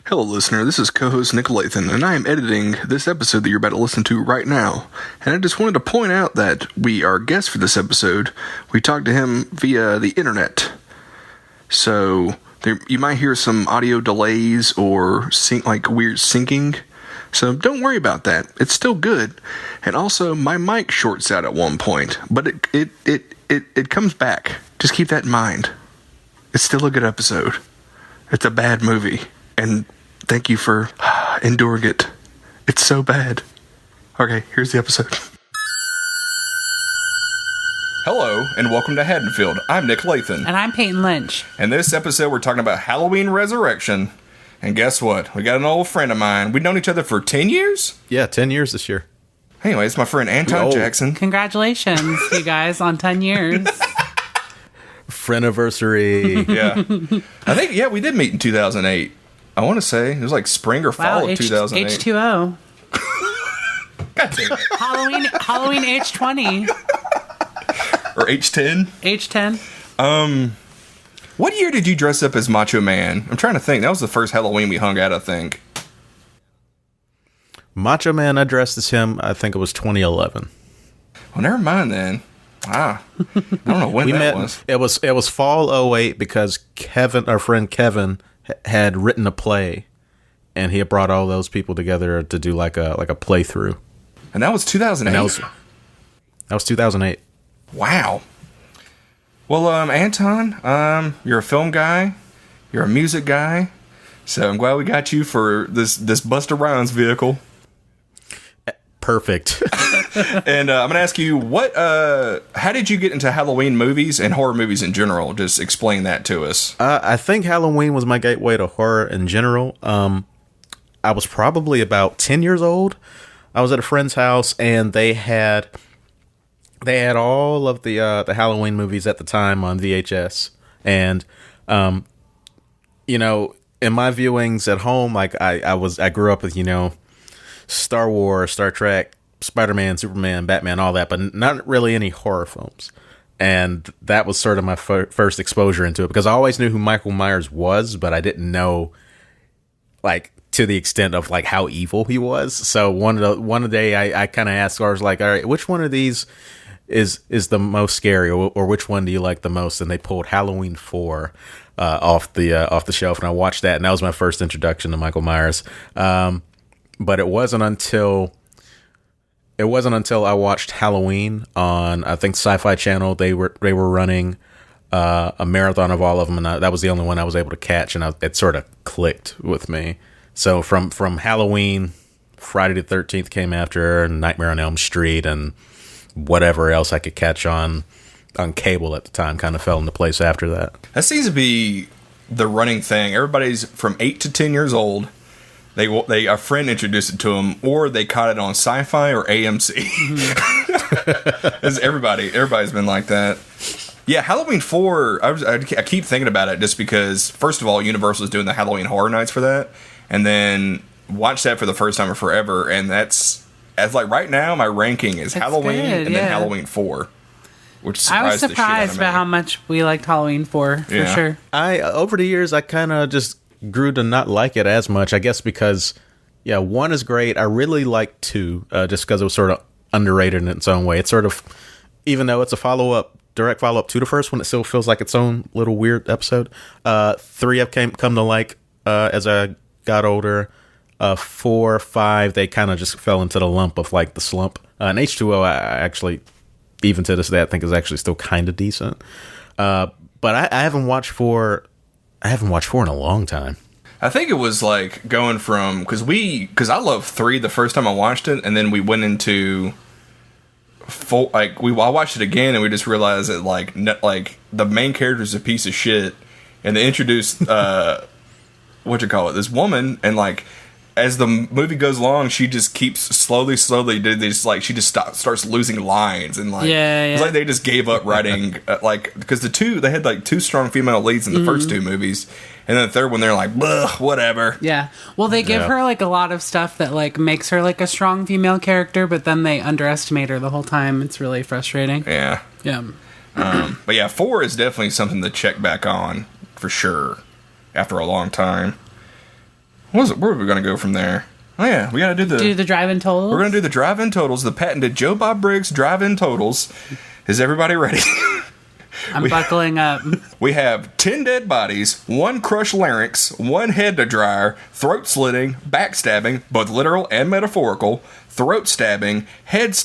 Hello, listener. This is co-host Nick Lathan, and I am editing this episode that you're about to listen to right now. And I just wanted to point out that our guest for this episode, we talked to him via the internet. So you might hear some audio delays or weird syncing. So don't worry about that. It's still good. And also, my mic shorts out at one point, but it comes back. Just keep that in mind. It's still a good episode. It's a bad movie. And thank you for enduring it. It's so bad. Okay, here's the episode. Hello, and welcome to Haddonfield. I'm Nick Lathan. And I'm Peyton Lynch. And this episode, we're talking about Halloween Resurrection. And guess what? We got an old friend of mine. We've known each other for 10 years? Yeah, 10 years this year. Anyway, it's my friend Anton Jackson. Congratulations, you guys, on 10 years. Friendiversary. Yeah. I think, we did meet in 2008. I want to say it was like spring or fall of 2008. H2O. God damn it. Halloween H20. Or H10. H10. What year did you dress up as Macho Man? I'm trying to think. That was the first Halloween we hung out, I think. Macho Man, I dressed as him, I think it was 2011. Well, never mind then. I don't know when was. It was fall 08 because our friend Kevin had written a play, and he had brought all those people together to do like a playthrough. And that was 2008? That was 2008. Wow. Well, Anton, you're a film guy. You're a music guy. So I'm glad we got you for this Busta Rhymes vehicle. Perfect. And I'm going to ask you, how did you get into Halloween movies and horror movies in general? Just explain that to us. I think Halloween was my gateway to horror in general. I was probably about 10 years old. I was at a friend's house, and they had all of the Halloween movies at the time on VHS. And, in my viewings at home, like I grew up with, Star Wars, Star Trek, Spider-Man, Superman, Batman, all that, but not really any horror films. And that was sort of my first exposure into it, because I always knew who Michael Myers was, but I didn't know, like, to the extent of, like, how evil he was. So one day I kind of asked, I was like, all right, which one of these is the most scary, or which one do you like the most? And they pulled Halloween 4 off the shelf, and I watched that, and that was my first introduction to Michael Myers. But it wasn't until I watched Halloween on, I think, Sci-Fi Channel. They were running a marathon of all of them, and that was the only one I was able to catch, and it sort of clicked with me. So from Halloween, Friday the 13th came after, and Nightmare on Elm Street, and whatever else I could catch on cable at the time kind of fell into place after that. That seems to be the running thing. Everybody's from 8 to 10 years old. A friend introduced it to them, or they caught it on Sci-Fi or AMC. Everybody's been like that. Yeah, Halloween 4, I keep thinking about it just because, first of all, Universal's doing the Halloween Horror Nights for that, and then watch that for the first time in forever, and right now, my ranking is Halloween and then Halloween 4. Which I was surprised about how much we liked Halloween 4, for sure. Over the years, I kind of just grew to not like it as much, I guess, because 1 is great. I really like 2, just because it was sort of underrated in its own way. It's sort of, even though it's a direct follow-up to the first one, it still feels like its own little weird episode. 3 I've come to like as I got older. 4, 5, they kind of just fell into the lump of like the slump. And H2O, I actually, even to this day, I think is actually still kind of decent. But I haven't watched 4 in a long time. I think it was like going from, because I loved 3 the first time I watched it, and then we went into 4. I watched it again, and we just realized that like the main character is a piece of shit, and they introduced this woman, and like as the movie goes along, she just keeps slowly she just starts losing lines, and like it's like they just gave up writing because they had like 2 strong female leads in the first 2 movies, and then the third one they're like, whatever. Yeah, well, they give her like a lot of stuff that like makes her like a strong female character, but then they underestimate her the whole time. It's really frustrating. Yeah. But yeah, 4 is definitely something to check back on for sure after a long time. Where are we going to go from there? Oh yeah, we got to do the drive-in totals. We're going to do the drive-in totals, the patented Joe Bob Briggs drive-in totals. Is everybody ready? I'm buckling up. We have 10 dead bodies, 1 crushed larynx, 1 head to dryer, throat slitting, backstabbing, both literal and metaphorical, throat stabbing, head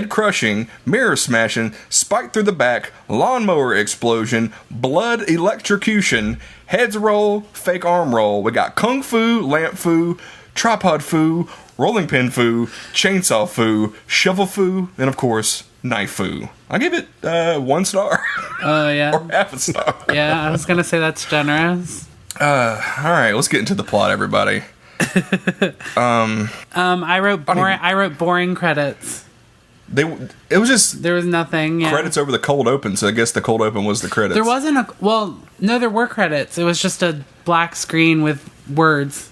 crushing, mirror smashing, spike through the back, lawnmower explosion, blood electrocution, heads roll, fake arm roll. We got kung fu, lamp fu, tripod fu, rolling pin fu, chainsaw fu, shovel fu, and of course, knife fu. I'll give it 1 star. Oh, yeah. Or half a star. Yeah, I was going to say that's generous. All right, let's get into the plot, everybody. I wrote boring credits. It was just there was nothing. Yeah. Credits over the cold open, so I guess the cold open was the credits. There wasn't no, there were credits. It was just a black screen with words,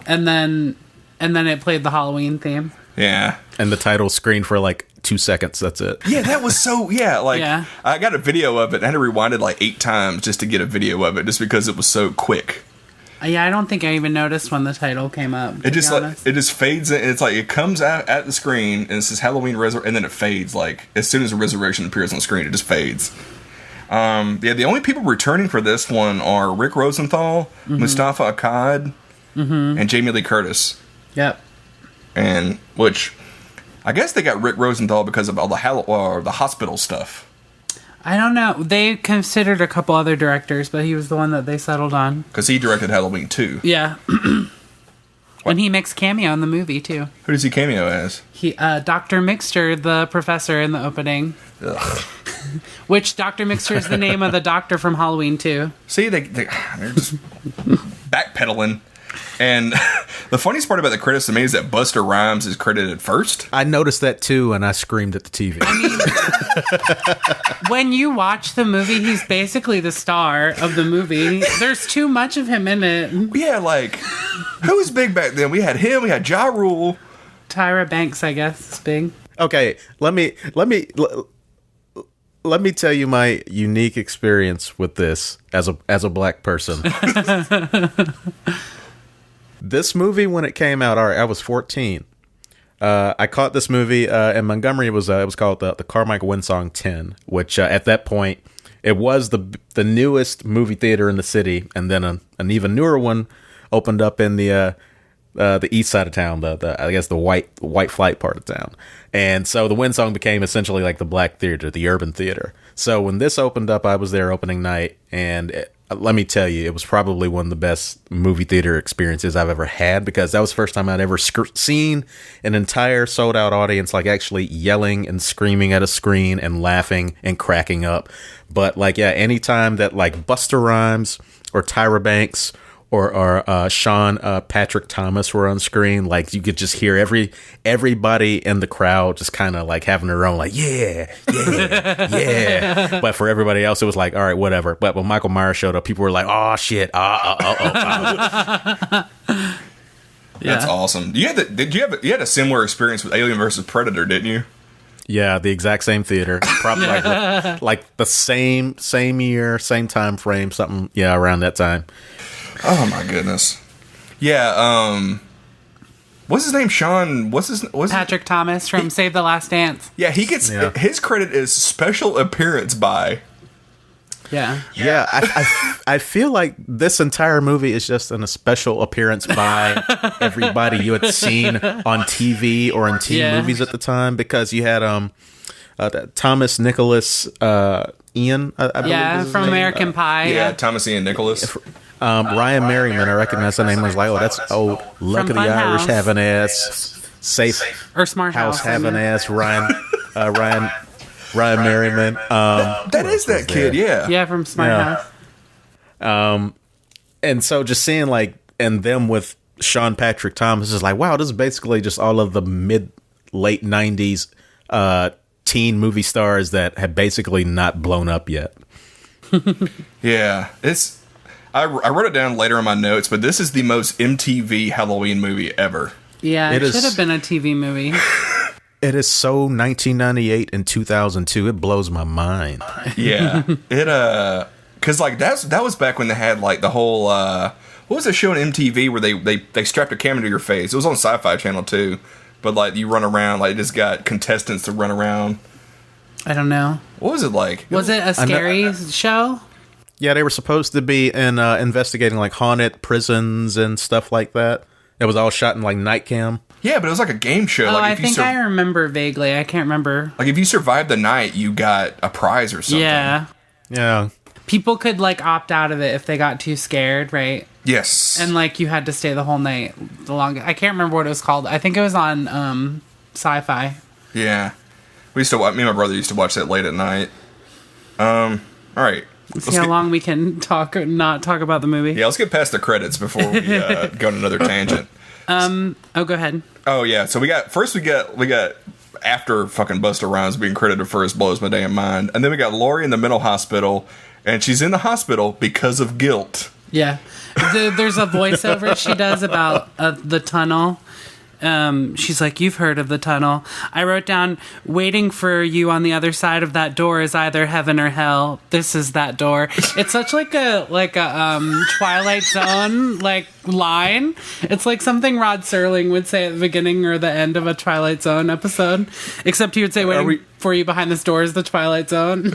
and then it played the Halloween theme. Yeah, and the title screen for like 2 seconds. That's it. Yeah, that was so. Yeah, I got a video of it. And I had to rewind it like 8 times just to get a video of it, just because it was so quick. Yeah, I don't think I even noticed when the title came up. It just fades in. It's like it comes out at the screen and it says Halloween and then it fades. Like as soon as the resurrection appears on the screen, it just fades. The only people returning for this one are Rick Rosenthal, Mustafa Akkad, and Jamie Lee Curtis. Yep. And which I guess they got Rick Rosenthal because of all the hospital stuff. I don't know. They considered a couple other directors, but he was the one that they settled on. Because he directed Halloween 2. Yeah. And he makes cameo in the movie, too. Who does he cameo as? Dr. Mixter, the professor in the opening. Ugh. Which Dr. Mixter is the name of the doctor from Halloween 2. See, they're just backpedaling. And the funniest part about the credits to me is that Busta Rhymes is credited first. I noticed that too, and I screamed at the TV. I mean, when you watch the movie, he's basically the star of the movie. There's too much of him in it. Yeah, like, who was big back then? We had him, we had Ja Rule. Tyra Banks, I guess, is big. Okay, let me tell you my unique experience with this as a black person. This movie, when it came out, I was 14. I caught this movie in Montgomery. It was called the Carmichael Winsong 10, which at that point it was the newest movie theater in the city, and then an even newer one opened up in the east side of town, I guess the white flight part of town. And so the Winsong became essentially like the black theater, the urban theater. So when this opened up, I was there opening night, and let me tell you, it was probably one of the best movie theater experiences I've ever had, because that was the first time I'd ever seen an entire sold out audience like actually yelling and screaming at a screen and laughing and cracking up. But like, yeah, anytime that like Busta Rhymes or Tyra Banks or Sean Patrick Thomas were on screen, like you could just hear everybody in the crowd just kind of like having their own like yeah. But for everybody else, it was like, all right, whatever. But when Michael Myers showed up, people were like, oh shit, That's awesome. You had a similar experience with Alien vs. Predator, didn't you? Yeah, the exact same theater, probably like the same year, same time frame, something. Yeah, around that time. Oh my goodness. Yeah, what's his name? Sean, Patrick Thomas from Save the Last Dance. Yeah, he gets his credit is special appearance by. Yeah. Yeah, I feel like this entire movie is just a special appearance by everybody you had seen on TV or in teen movies at the time, because you had Thomas Nicholas Ian, I believe from American Pie. Yeah, Thomas Ian Nicholas. Ryan Merriman, I recognize the name. I was like, oh, that's old. Luck of the Irish having ass. Safe or Smart House having ass. Ryan Merriman. That is that kid, yeah, from Smart House. And so just seeing like and them with Sean Patrick Thomas is like, wow, this is basically just all of the late 90s teen movie stars that have basically not blown up yet. Yeah, I wrote it down later in my notes, but this is the most MTV Halloween movie ever. Yeah, it should have been a TV movie. It is so 1998 and 2002. It blows my mind. Yeah, because like that was back when they had like the whole what was the show on MTV where they strapped a camera to your face? It was on Sci-Fi Channel too, but like you run around, like just got contestants to run around. I don't know. What was it like? Was it a scary show? Yeah, they were supposed to be investigating like haunted prisons and stuff like that. It was all shot in like night cam. Yeah, but it was like a game show. Oh, like, I think I remember vaguely. I can't remember. Like if you survived the night, you got a prize or something. Yeah. Yeah. People could like opt out of it if they got too scared, right? Yes. And like you had to stay the whole night. The longest. I can't remember what it was called. I think it was on Sci-Fi. Yeah. Me and my brother used to watch that late at night. All right. Let's see how long we can not talk about the movie. Yeah, let's get past the credits before we go on another tangent. Oh, go ahead. Oh yeah, so we got after fucking Busta Rhymes being credited first blows my damn mind, and then we got Lori in the mental hospital, and she's in the hospital because of guilt. Yeah, there's a voiceover she does about the tunnel. She's like, "You've heard of the tunnel." I wrote down, "Waiting for you on the other side of that door is either heaven or hell. This is that door." It's such like a Twilight Zone like line. It's like something Rod Serling would say at the beginning or the end of a Twilight Zone episode. Except he would say, "Waiting for you behind this door is the Twilight Zone."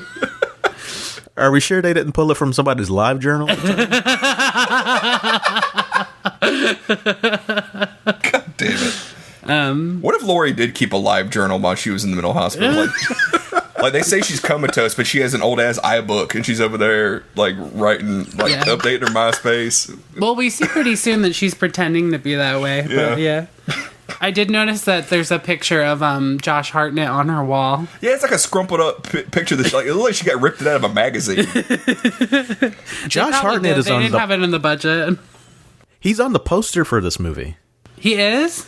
Are we sure they didn't pull it from somebody's live journal? God damn it. What if Lori did keep a live journal while she was in the mental hospital? Like they say she's comatose, but she has an old ass iBook and she's over there like writing, like updating her MySpace. Well, we see pretty soon that she's pretending to be that way. But yeah. I did notice that there's a picture of Josh Hartnett on her wall. Yeah, it's like a scrumpled up picture that like it looks like she got ripped out of a magazine. Josh Hartnett is they on didn't have it in the budget. He's on the poster for this movie. He is?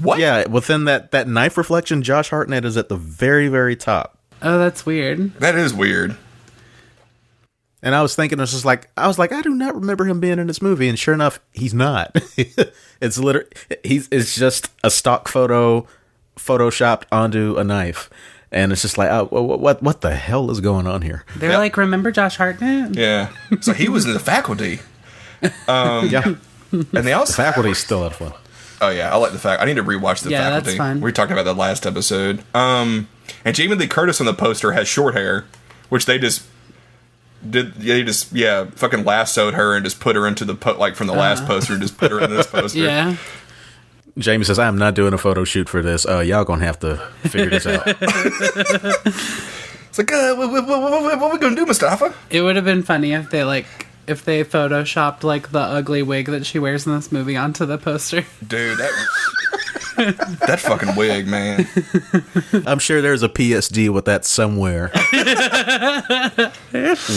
What? Yeah, within that knife reflection, Josh Hartnett is at the very, very top. Oh, that's weird. That is weird. And I was thinking, I do not remember him being in this movie, and sure enough, he's not. It's just a stock photo photoshopped onto a knife, and it's just like, oh, what the hell is going on here? They're like, remember Josh Hartnett? Yeah. So he was in the faculty. Yeah, and they also the faculty's still out of fun. Oh yeah, I like the fact. I need to rewatch the faculty. That's fun. We talked about that last episode. And Jamie Lee Curtis on the poster has short hair, which they just did. They just fucking lassoed her and just put her into the from the last poster and just put her in this poster. Yeah. Jamie says, "I'm not doing a photo shoot for this. Y'all gonna have to figure this out." It's like, what are we gonna do, Mustafa? It would have been funny if they photoshopped like the ugly wig that she wears in this movie onto the poster. Dude, that fucking wig, man. I'm sure there's a PSD with that somewhere,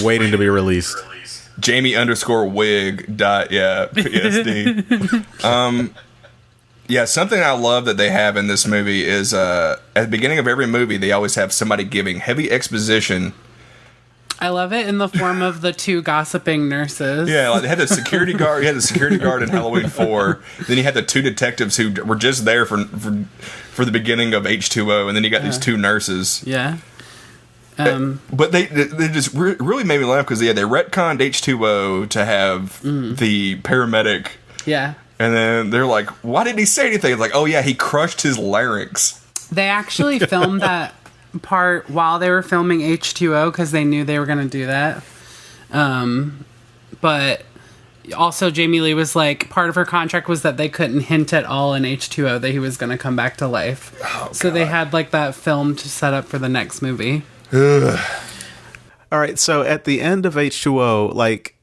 waiting to be released. Jamie_wig. PSD. Yeah, something I love that they have in this movie is at the beginning of every movie, they always have somebody giving heavy exposition. I love it in the form of the two gossiping nurses. Yeah, like they had the security guard. You had the security guard in Halloween 4. Then you had the two detectives who were just there for the beginning of H2O, and then you got these two nurses. Yeah. But they just really made me laugh because they retconned H2O to have the paramedic. Yeah. And then they're like, "Why didn't he say anything?" It's like, "Oh yeah, he crushed his larynx." They actually filmed that part while they were filming H2O because they knew they were going to do that. But also Jamie Lee was like, part of her contract was that they couldn't hint at all in H2O that he was going to come back to life. Oh, so they had like that film to set up for the next movie. Ugh. All right, so at the end of H2O, like,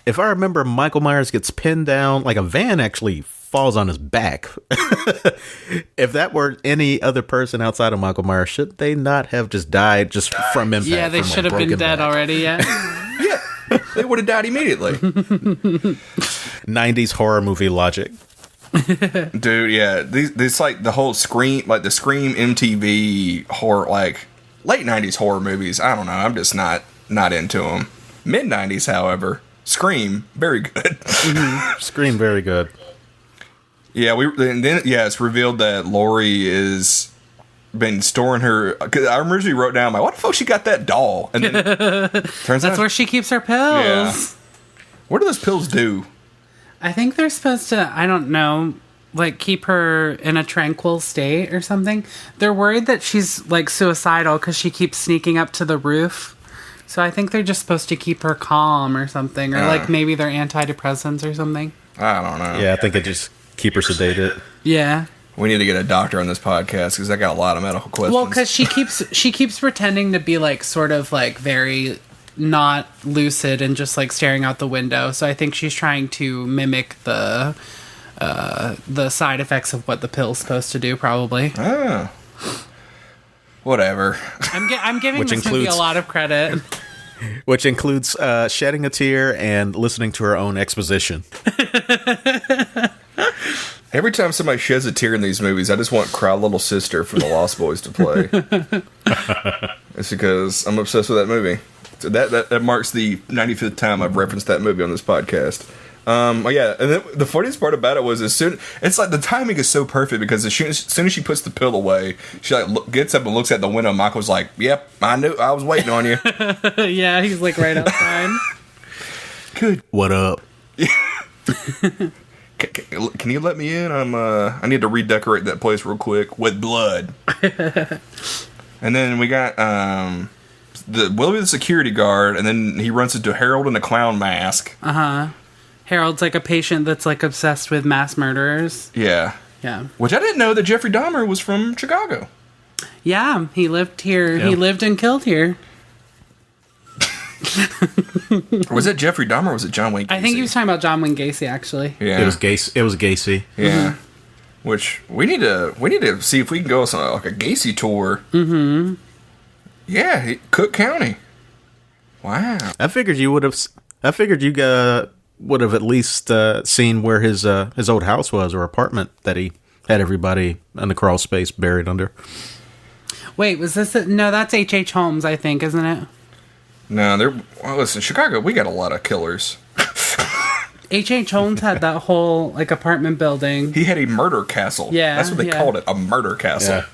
if I remember, Michael Myers gets pinned down, like a van actually falls on his back. If that were any other person outside of Michael Myers, should they not have just died just from impact? Yeah, they should have been dead already, yeah. Yeah, they would have died immediately. 90s horror movie logic. Dude, yeah. This like the whole Scream, like the Scream MTV horror, like late 90s horror movies. I don't know. I'm just not into them. Mid 90s, however, Scream, very good. Scream, very good. Yeah, it's revealed that Lori is been storing her. Cause I originally wrote down, like, what the fuck she got that doll? And then turns out that's where she keeps her pills. Yeah. What do those pills do? I think they're supposed to, I don't know, like keep her in a tranquil state or something. They're worried that she's like suicidal because she keeps sneaking up to the roof. So I think they're just supposed to keep her calm or something. Or like maybe they're antidepressants or something. I don't know. Yeah, I think they just keep her sedated. Yeah. We need to get a doctor on this podcast because I got a lot of medical questions. Well, because she keeps pretending to be like sort of like very not lucid and just like staring out the window. So I think she's trying to mimic the side effects of what the pill's supposed to do, probably. Oh. Whatever. I'm giving this movie a lot of credit. Which includes shedding a tear and listening to her own exposition. Every time somebody sheds a tear in these movies, I just want Cry Little Sister for the Lost Boys to play. It's because I'm obsessed with that movie. So that marks the 95th time I've referenced that movie on this podcast. Yeah, and then the funniest part about it was it's like the timing is so perfect because as soon as she puts the pill away, she like gets up and looks at the window. Michael's like, "Yep, I knew, I was waiting on you." Yeah, he's like right outside. Good. What up? Can you let me in? I need to redecorate that place real quick with blood. And then we got Willie the security guard, and then he runs into Harold in a clown mask. Harold's like a patient that's like obsessed with mass murderers. Yeah. Yeah. Which I didn't know that Jeffrey Dahmer was from Chicago. Yeah, he lived here. Yeah. He lived and killed here. Was it Jeffrey Dahmer or was it John Wayne Gacy? I think he was talking about John Wayne Gacy, actually. Yeah. It was Gacy. Yeah. Which we need to see if we can go on like a Gacy tour. Mm-hmm. Yeah, Cook County. Wow. I figured you would have at least seen where his old house was or apartment that he had everybody in the crawl space buried under. Wait, was this no, that's H.H. Holmes, I think, isn't it? No, listen, Chicago, we got a lot of killers. H.H. Holmes had that whole like apartment building. He had a murder castle. Yeah. That's what they called it, a murder castle. Yeah.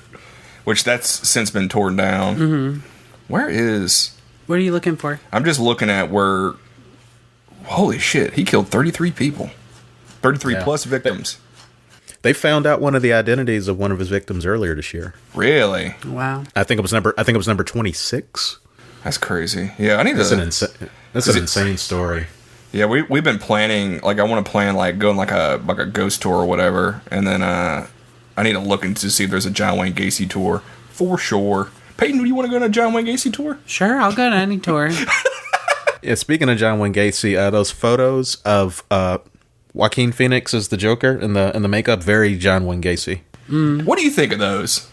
Which that's since been torn down. Mm-hmm. What are you looking for? I'm just looking at where holy shit, he killed 33 people. 33 plus victims. They found out one of the identities of one of his victims earlier this year. Really? Wow. I think it was number 26. That's crazy. Yeah, I need That's an insane story. Yeah, we've been planning, like I want to plan like going like a ghost tour or whatever, and then I need to look into see if there's a John Wayne Gacy tour for sure. Peyton, do you want to go on a John Wayne Gacy tour? Sure, I'll go to any tour. Yeah, speaking of John Wayne Gacy, those photos of Joaquin Phoenix as the Joker in the makeup, very John Wayne Gacy. Mm. What do you think of those?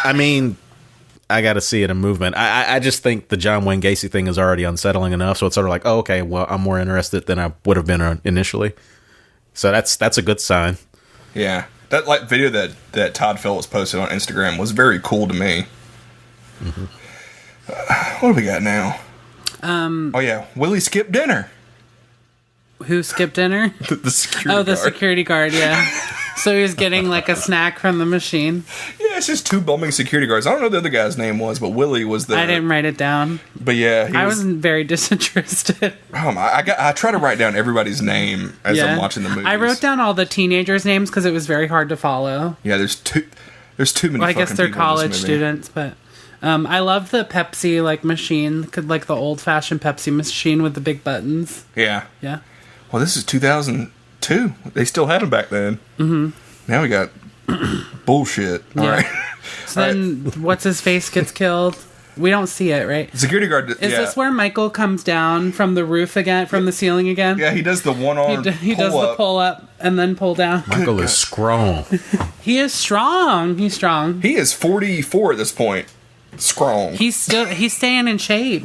I mean, I got to see it in movement. I just think the John Wayne Gacy thing is already unsettling enough, so it's sort of like, oh, okay, well, I'm more interested than I would have been initially. So that's a good sign. Yeah, that like video that Todd Phillips posted on Instagram was very cool to me. Mm-hmm. What do we got now? Oh yeah, Willie skipped dinner. Who skipped dinner? The security guard. The security guard, yeah. So he was getting like a snack from the machine. Yeah, it's just two bumming security guards. I don't know what the other guy's name was, but Willie was the... I didn't write it down. But yeah, I wasn't very disinterested. Oh my! I try to write down everybody's name as I'm watching the movies. I wrote down all the teenagers' names because it was very hard to follow. Yeah, there's too many. Well, I guess they're college students, but I love the Pepsi like machine, like the old fashioned Pepsi machine with the big buttons. Yeah. Yeah. Well, this is 2002. They still had them back then. Mm-hmm. Now we got bullshit. All right. So then, what's his face gets killed? We don't see it, right? Security guard. Is this where Michael comes down from the roof again, from the ceiling again? Yeah, he does the one arm. He does the pull up and then pull down. Michael is strong. He is strong. He's strong. He is 44 at this point. Strong. He's staying in shape.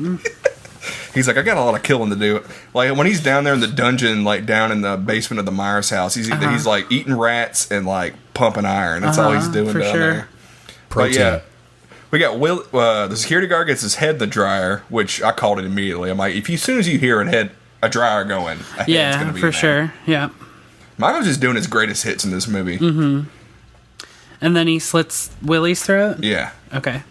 He's like, I got a lot of killing to do. Like when he's down there in the dungeon, like down in the basement of the Myers house, he's like eating rats and like pumping iron. That's all he's doing down there. Protein. But yeah, we got the security guard gets his head in the dryer, which I called it immediately. I'm like, as soon as you hear a dryer going, a head's gonna be for sure. Yeah. Michael's just doing his greatest hits in this movie. Mm-hmm. And then he slits Willie's throat. Yeah. Okay.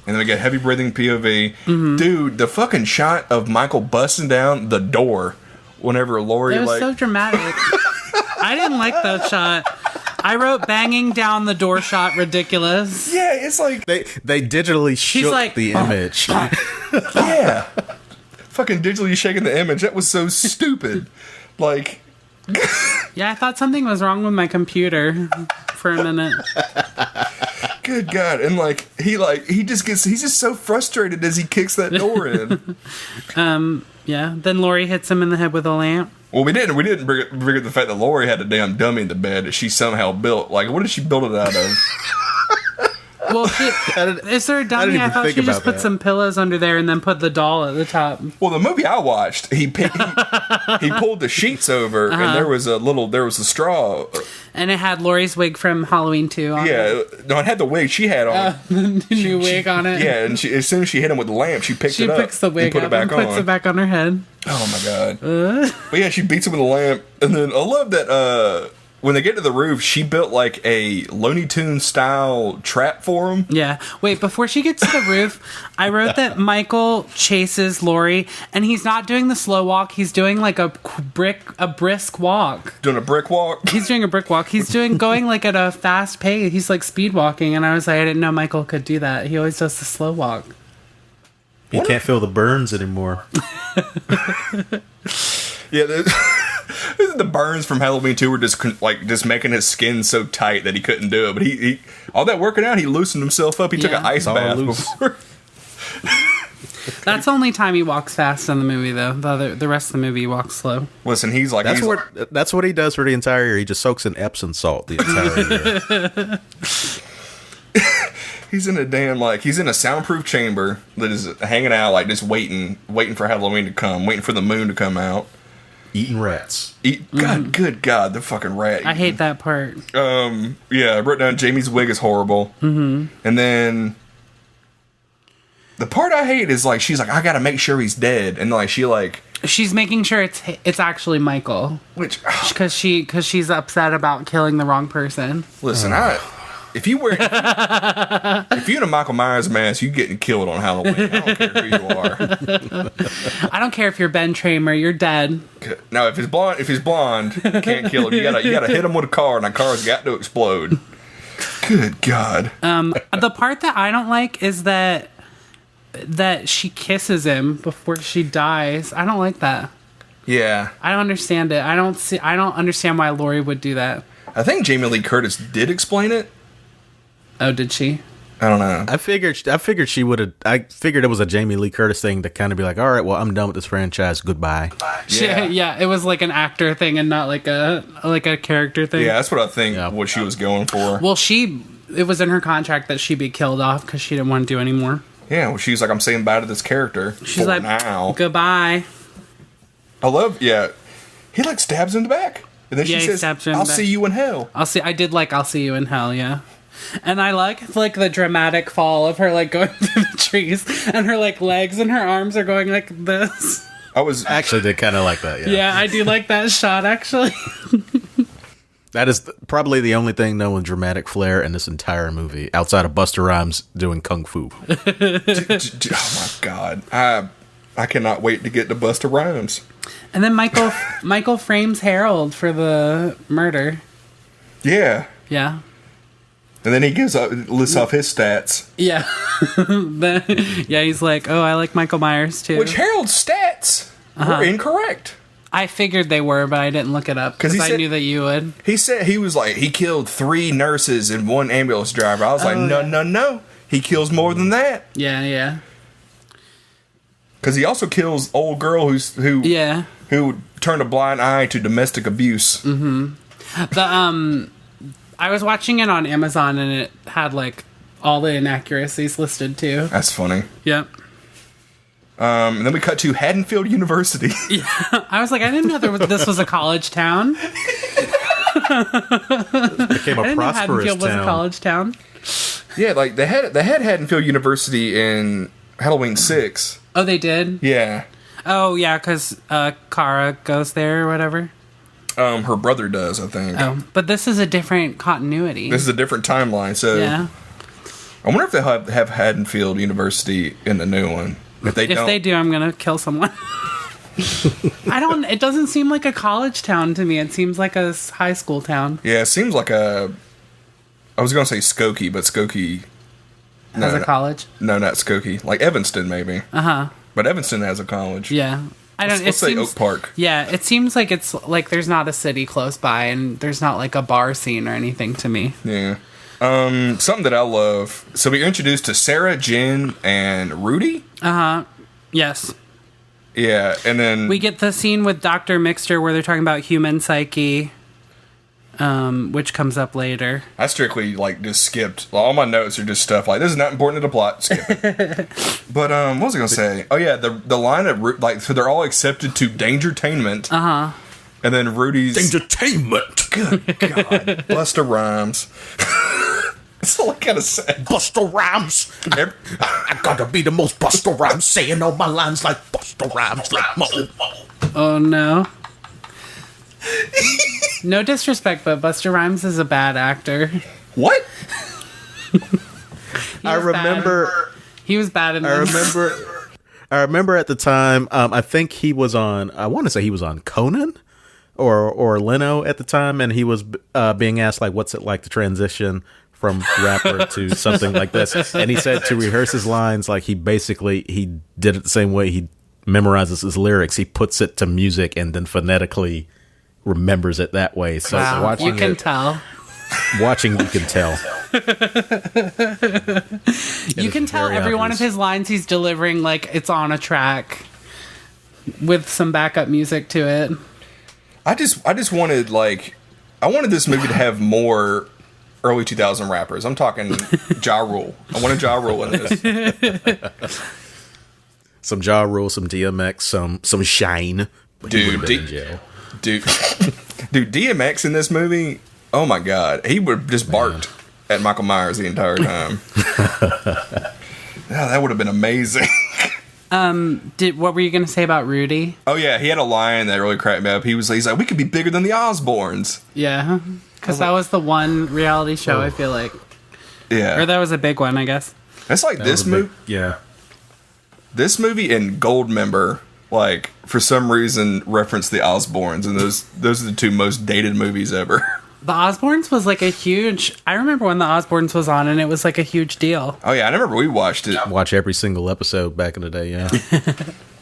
And then we get heavy breathing POV. Dude, the fucking shot of Michael busting down the door whenever Laurie, It was so dramatic. I didn't like that shot. I wrote banging down the door shot ridiculous. Yeah, it's like... They digitally shook like, the image. Yeah. Fucking digitally shaking the image. That was so stupid. Like... Yeah, I thought something was wrong with my computer for a minute. Good God. And he's just so frustrated as he kicks that door in. Yeah, then Laurie hits him in the head with a lamp. Well, we didn't bring up the fact that Laurie had a damn dummy in the bed that she somehow built. Like, what did she build it out of? Well, is there a dummy? I thought she just put some pillows under there and then put the doll at the top. Well, the movie I watched, he pulled the sheets over and there was a straw. And it had Laurie's wig from Halloween 2 on it. No, it had the wig she had on. The new wig on it. Yeah, and as soon as she hit him with the lamp, she picks the wig and put up it back and puts it back on her head. Oh my God. But yeah, she beats him with a lamp. And then I love that when they get to the roof, she built like a Looney Tunes style trap for him. Yeah. Wait, before she gets to the roof, I wrote that Michael chases Laurie, and he's not doing the slow walk. He's doing like a brisk walk. Doing a brick walk? He's doing a brick walk. He's going like at a fast pace. He's like speed walking, and I was like, I didn't know Michael could do that. He always does the slow walk. You can't feel the burns anymore. Yeah, the burns from Halloween 2 were just making his skin so tight that he couldn't do it. But he all that working out, he loosened himself up. He took an ice bath before. That's the only time he walks fast in the movie, though. The rest of the movie, he walks slow. Listen, That's what he does for the entire year. He just soaks in Epsom salt the entire year. He's in he's in a soundproof chamber that is hanging out, like just waiting for Halloween to come, waiting for the moon to come out. Eating rats. Good God, the fucking rat. I hate that part. Yeah, I wrote down Jamie's wig is horrible. Mm-hmm. And then the part I hate is like she's like, I gotta make sure he's dead, and like she's making sure it's actually Michael, which because she's upset about killing the wrong person. Listen, if you're in a Michael Myers mask, you getting killed on Halloween. I don't care who you are. I don't care if you're Ben Tramer, you're dead. No, if he's blonde, you can't kill him. You gotta hit him with a car, and that car's got to explode. Good God. The part that I don't like is that she kisses him before she dies. I don't like that. Yeah. I don't understand it. I don't understand why Laurie would do that. I think Jamie Lee Curtis did explain it. Oh, did she? I don't know. I figured she would have. I figured it was a Jamie Lee Curtis thing to kind of be like, all right, well, I'm done with this franchise. Goodbye. Yeah, it was like an actor thing and not like a character thing. Yeah, that's what I think. Yeah. What she was going for. Well, it was in her contract that she be killed off because she didn't want to do anymore. Yeah, well, she's like, I'm saying bye to this character. She's like, now. Goodbye. I love. Yeah, he like stabs her in the back, and then she says, "I'll see you in hell." I'll see you in hell. Yeah. And I like the dramatic fall of her like going through the trees, and her like legs and her arms are going like this. I actually did kind of like that. Yeah. Yeah, I do like that shot actually. That is probably the only thing known with dramatic flair in this entire movie, outside of Busta Rhymes doing kung fu. Oh my God, I cannot wait to get to Busta Rhymes. And then Michael frames Harold for the murder. Yeah. Yeah. And then he lists off his stats. Yeah. He's like, oh, I like Michael Myers, too. Which Harold's stats were incorrect. I figured they were, but I didn't look it up because I knew that you would. He said he killed 3 nurses and 1 ambulance driver. I was no. He kills more than that. Yeah. Because he also kills old girl who turned a blind eye to domestic abuse. Mm-hmm. I was watching it on Amazon, and it had like all the inaccuracies listed too. That's funny. Yep. And then we cut to Haddonfield University. Yeah, I was like, I didn't know this was a college town. It became a prosperous Haddonfield was a college town. Yeah, like they had Haddonfield University in Halloween 6. Oh, they did? Yeah. Oh, yeah, because Kara goes there or whatever. Her brother does, I think. Oh, but this is a different continuity. This is a different timeline, so... Yeah. I wonder if they have Haddonfield University in the new one. If they do, I'm gonna kill someone. It doesn't seem like a college town to me. It seems like a high school town. Yeah, it seems like I was gonna say Skokie, but Skokie has a college? No, not Skokie. Like Evanston, maybe. But Evanston has a college. Yeah. Let's say Oak Park. Yeah, it seems like it's like there's not a city close by, and there's not like a bar scene or anything to me. Yeah. Something that I love. So we're introduced to Sarah, Jen, and Rudy. Yes. Yeah, and then we get the scene with Dr. Mixter where they're talking about human psyche, which comes up later. I strictly just skipped. All my notes are just stuff like this is not important to the plot. Skip it. But what was I gonna say? Oh yeah, the line of so they're all accepted to Dangertainment. And then Rudy's Dangertainment. Good God, Busta Rhymes. That's all I gotta say. Busta Rhymes. I gotta be the most Busta Rhymes, saying all my lines like Busta Rhymes, like Mo. Oh no. No disrespect, but Busta Rhymes is a bad actor. What? I remember. He was bad in this. I remember at the time. I think he was on. I want to say he was on Conan or Leno at the time, and he was being asked what's it like to transition from rapper to something like this, and he said to rehearse his lines, he did it the same way he memorizes his lyrics. He puts it to music and then phonetically remembers it that way. So wow, watching you can tell. Watching, you can tell. You can tell every one of his lines he's delivering like it's on a track with some backup music to it. I just wanted I wanted this movie to have more early 2000 rappers. I'm talking Ja Rule. I wanted Ja Rule in this. Some Ja Rule, some DMX, some Shine. Dude, DMX in this movie, oh my God. He would have just barked at Michael Myers the entire time. Yeah, that would have been amazing. What were you going to say about Rudy? Oh yeah, he had a line that really cracked me up. He's like, we could be bigger than the Osbournes. Yeah, because that was the one reality show, I feel like. Yeah. Or that was a big one, I guess. That's like this movie. Yeah. This movie and Goldmember, for some reason, reference the Osbournes, and those are the two most dated movies ever. The Osbournes was a huge... I remember when the Osbournes was on, and it was a huge deal. Oh yeah, I remember we watched it. I watched every single episode back in the day, yeah.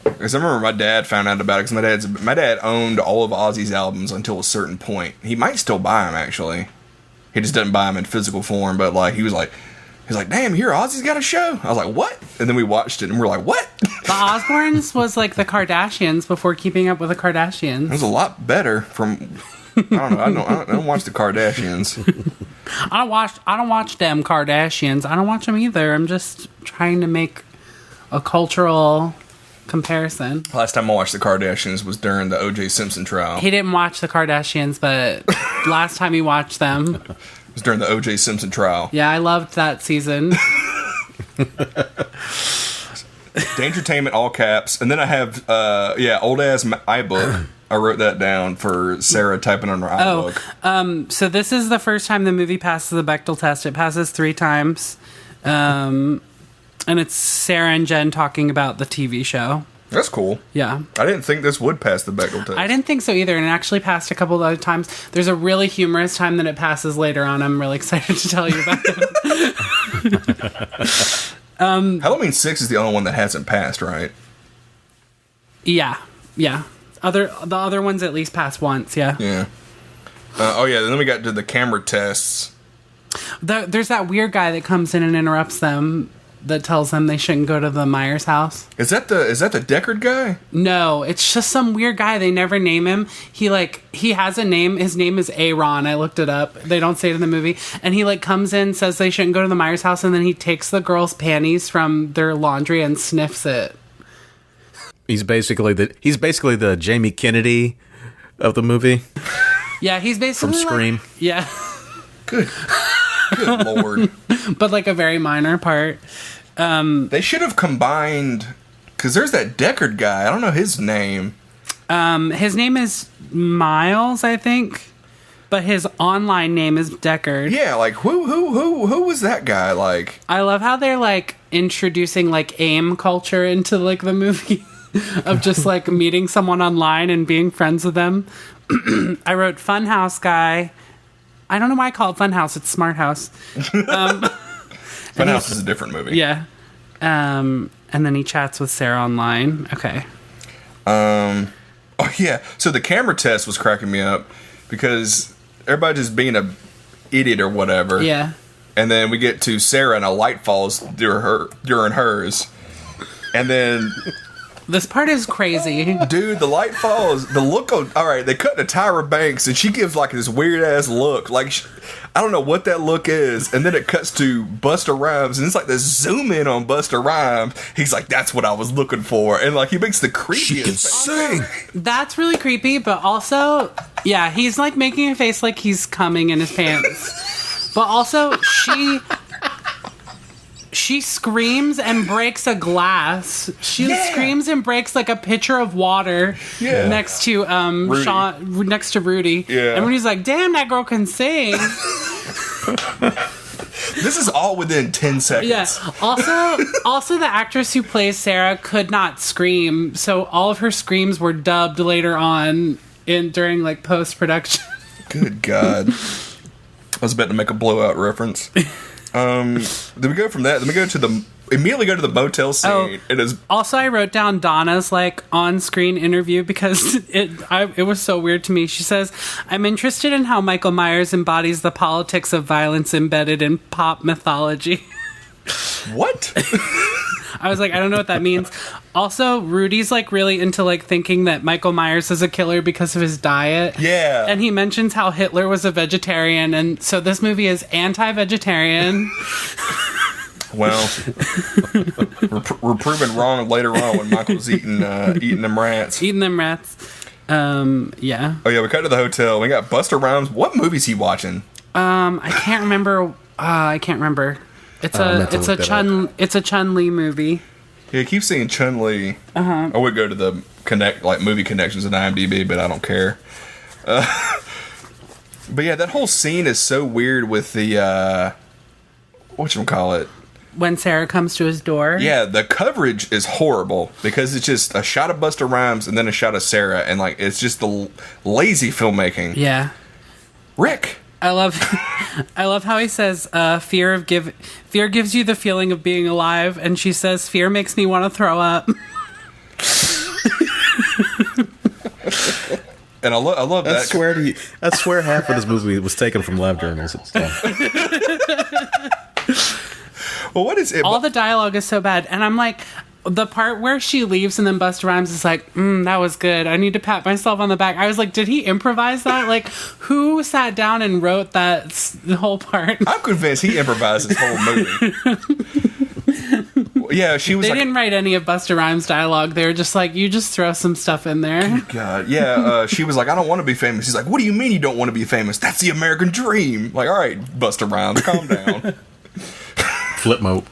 Because I remember my dad found out about it, because my dad owned all of Ozzy's albums until a certain point. He might still buy them, actually. He just doesn't buy them in physical form, but he was like, damn, here, Ozzy's got a show. I was like, what? And then we watched it, and we're like, what? The Osbournes was the Kardashians before Keeping Up with the Kardashians. It was a lot better from... I don't know. I don't watch the Kardashians. I don't watch them Kardashians. I don't watch them either. I'm just trying to make a cultural comparison. Last time I watched the Kardashians was during the O.J. Simpson trial. He didn't watch the Kardashians, but last time he watched them... It was during the O.J. Simpson trial. Yeah, I loved that season. Dangertainment, all caps. And then I have, old-ass iBook. I wrote that down for Sarah typing on her iBook. So this is the first time the movie passes the Bechdel test. It passes 3 times. And it's Sarah and Jen talking about the TV show. That's cool. Yeah. I didn't think this would pass the Bechdel test. I didn't think so either, and it actually passed a couple of other times. There's a really humorous time that it passes later on. I'm really excited to tell you about it. Halloween 6 is the only one that hasn't passed, right? Yeah. The other ones at least pass once, yeah. Yeah. Then we got to the camera tests. There's that weird guy that comes in and interrupts them that tells them they shouldn't go to the Myers house. Is that the Deckard guy? No, it's just some weird guy. They never name him. He has a name. His name is Aaron. I looked it up. They don't say it in the movie. And he comes in, says they shouldn't go to the Myers house, and then he takes the girls' panties from their laundry and sniffs it. He's basically the Jamie Kennedy of the movie. Yeah, he's basically from Scream. Yeah. Good Lord. But a very minor part. They should have combined, because there's that Deckard guy. I don't know his name. His name is Miles, I think. but his online name is Deckard. Yeah, like who was that guy? Like, I love how they're like introducing like AIM culture into like the movie of just like meeting someone online and being friends with them. I wrote Funhouse guy. I don't know why I call it Funhouse. It's Smart House. Funhouse is a different movie. Yeah. And then he chats with Sarah online. Okay. Oh yeah. So the camera test was cracking me up because everybody just being a idiot or whatever. Yeah. And then we get to Sarah and a light falls during hers. And then this part is crazy. Dude, the light falls. The look on... All right, they cut to Tyra Banks, and she gives, like, this weird-ass look. Like, I don't know what that look is. And then it cuts to Busta Rhymes, and it's like this zoom-in on Busta Rhymes. He's like, that's what I was looking for. And, like, he makes the creepiest... She can sing! That's really creepy, but also... Yeah, he's, like, making a face like he's coming in his pants. But also, She screams and breaks a glass. She screams and breaks like a pitcher of water next to Rudy. Sean, next to Rudy. Yeah. And Rudy's like, "Damn, that girl can sing." This is all within 10 seconds. Yeah. Also, the actress who plays Sarah could not scream, so all of her screams were dubbed later on during like post production. Good God. I was about to make a blowout reference. Then we go from that. Then we go to immediately go to the motel scene. It is also, I wrote down Donna's like on-screen interview because it was so weird to me. She says, "I'm interested in how Michael Myers embodies the politics of violence embedded in pop mythology." What? I was like, I don't know what that means. Also, Rudy's like really into like thinking that Michael Myers is a killer because of his diet. Yeah. And he mentions how Hitler was a vegetarian, and so this movie is anti-vegetarian. Well, we're proven wrong later on when Michael's eating them rats. Eating them rats. Yeah. Oh yeah, we cut to the hotel. We got Busta Rhymes. What movie's he watching? I can't remember. It's a Chun-Li movie. Yeah, I keep seeing Chun-Li. I would go to the movie connections at IMDb, but I don't care. But yeah, that whole scene is so weird with the whatchamacallit? When Sarah comes to his door. Yeah, the coverage is horrible because it's just a shot of Busta Rhymes and then a shot of Sarah, and like it's just the lazy filmmaking. Yeah. Rick. I love how he says, fear gives you the feeling of being alive, and she says, fear makes me want to throw up. And I love that. I swear half of this movie was taken from live journals and stuff. Well, what is it? All the dialogue is so bad, and I'm like, the part where she leaves and then Busta Rhymes is like, that was good. I need to pat myself on the back. I was like, did he improvise that? Like, who sat down and wrote that whole part? I'm convinced he improvised this whole movie. Yeah, she was. They didn't write any of Busta Rhymes' dialogue. They were just like, you just throw some stuff in there. God, yeah. She was like, I don't want to be famous. He's like, what do you mean you don't want to be famous? That's the American dream. Like, all right, Busta Rhymes, calm down. Flip mode.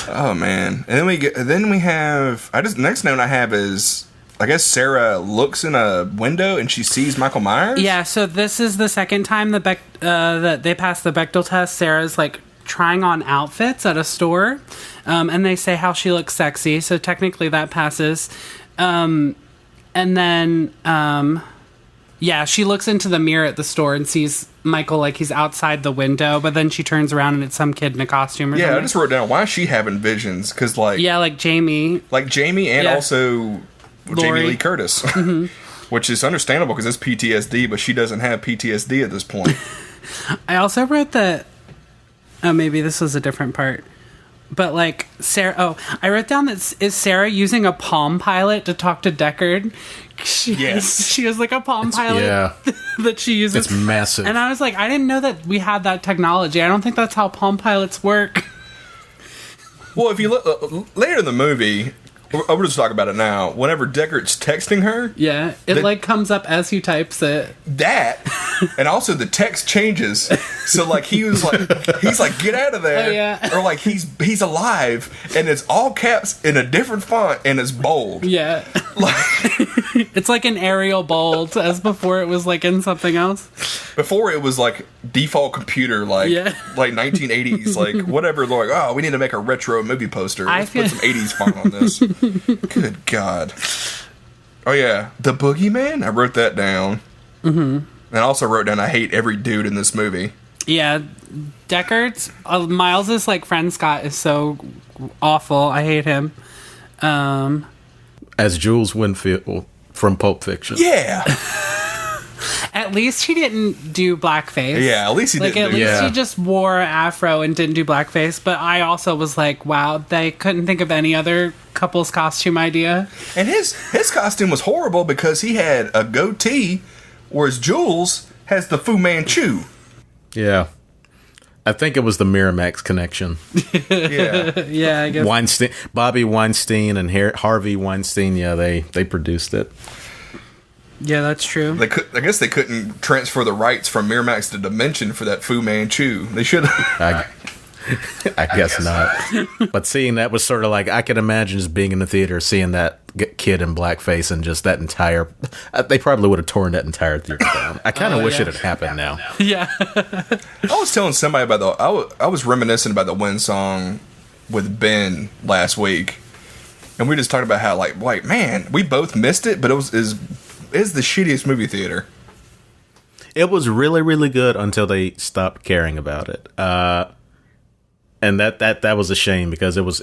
Oh man! And then we have. Next note I have is, I guess Sarah looks in a window and she sees Michael Myers. Yeah. So this is the second time that they passed the Bechdel test. Sarah's like trying on outfits at a store, and they say how she looks sexy. So technically that passes. And then she looks into the mirror at the store and sees Michael like he's outside the window, but then she turns around and it's some kid in a costume or something. Yeah, I just wrote down, why is she having visions? Because like Jamie and also Lori. Jamie Lee Curtis, which is understandable because it's PTSD, but she doesn't have PTSD at this point. I also wrote that maybe this was a different part, but like Sarah. I wrote down that is Sarah using a Palm Pilot to talk to Deckard. She has like a Palm Pilot that she uses. It's massive. And I was like, I didn't know that we had that technology. I don't think that's how Palm Pilots work. Well, if you look later in the movie, we'll just talk about it now. Whenever Deckard's texting her, it comes up as he types it. That, and also the text changes. So like he's like, get out of there, or like he's alive, and it's all caps in a different font and it's bold. Yeah, like It's like an aerial bold, as before it was like in something else. Before it was like default computer, like 1980s, like whatever. Like, oh, we need to make a retro movie poster. Let's put some 80s font on this. Good God. Oh yeah, the Boogeyman. I wrote that down. And I also wrote down I hate every dude in this movie. Yeah, Deckard's Miles's like friend Scott is so awful. I hate him. As Jules Winfield from Pulp Fiction. Yeah. At least he didn't do blackface. Yeah, at least he didn't. At least he just wore an afro and didn't do blackface. But I also was like, wow, they couldn't think of any other couple's costume idea. And his costume was horrible because he had a goatee, whereas Jules has the Fu Manchu. Yeah. I think it was the Miramax connection. Yeah. Yeah, I guess. Weinstein, Bobby Weinstein and Harvey Weinstein, yeah, they produced it. Yeah, that's true. I guess they couldn't transfer the rights from Miramax to Dimension for that Fu Manchu. They should have. I guess not. But seeing that was sort of like, I can imagine just being in the theater, seeing that kid in blackface and just that entire... They probably would have torn that entire theater down. I kind of wish it had happened now. Yeah. I was telling somebody about I was reminiscing about the Win song with Ben last week. And we just talked about how, like man, we both missed it, but it is the shittiest movie theater. It was really, really good until they stopped caring about it. And that was a shame because it was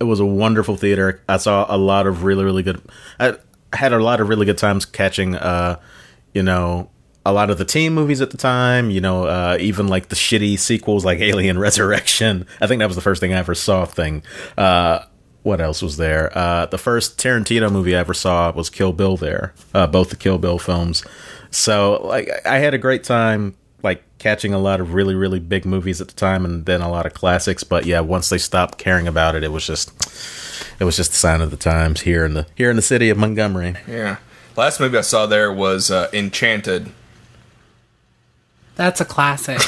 a wonderful theater. I saw a lot of really, really good. I had a lot of really good times catching, a lot of the team movies at the time. Even like the shitty sequels like Alien Resurrection. I think that was the first thing I ever saw. What else was there? The first Tarantino movie I ever saw was Kill Bill. Both the Kill Bill films. So like I had a great time. Like catching a lot of really, really big movies at the time, and then a lot of classics. But yeah, once they stopped caring about it, it was just a sign of the times here in the city of Montgomery. Yeah, last movie I saw there was Enchanted. That's a classic.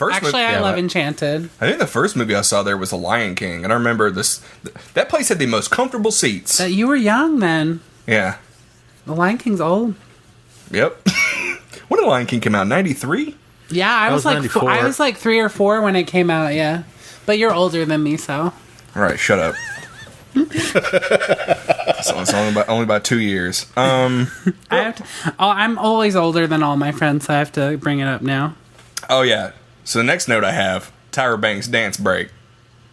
I love Enchanted. I think the first movie I saw there was The Lion King, and I remember that place had the most comfortable seats. You were young then. Yeah, The Lion King's old. Yep. When did The Lion King come out? 93? Yeah, I was like 3 or 4 when it came out, yeah. But you're older than me, so. All right, shut up. So it's only by 2 years. I'm always older than all my friends, so I have to bring it up now. Oh, yeah. So the next note I have, Tyra Banks' dance break.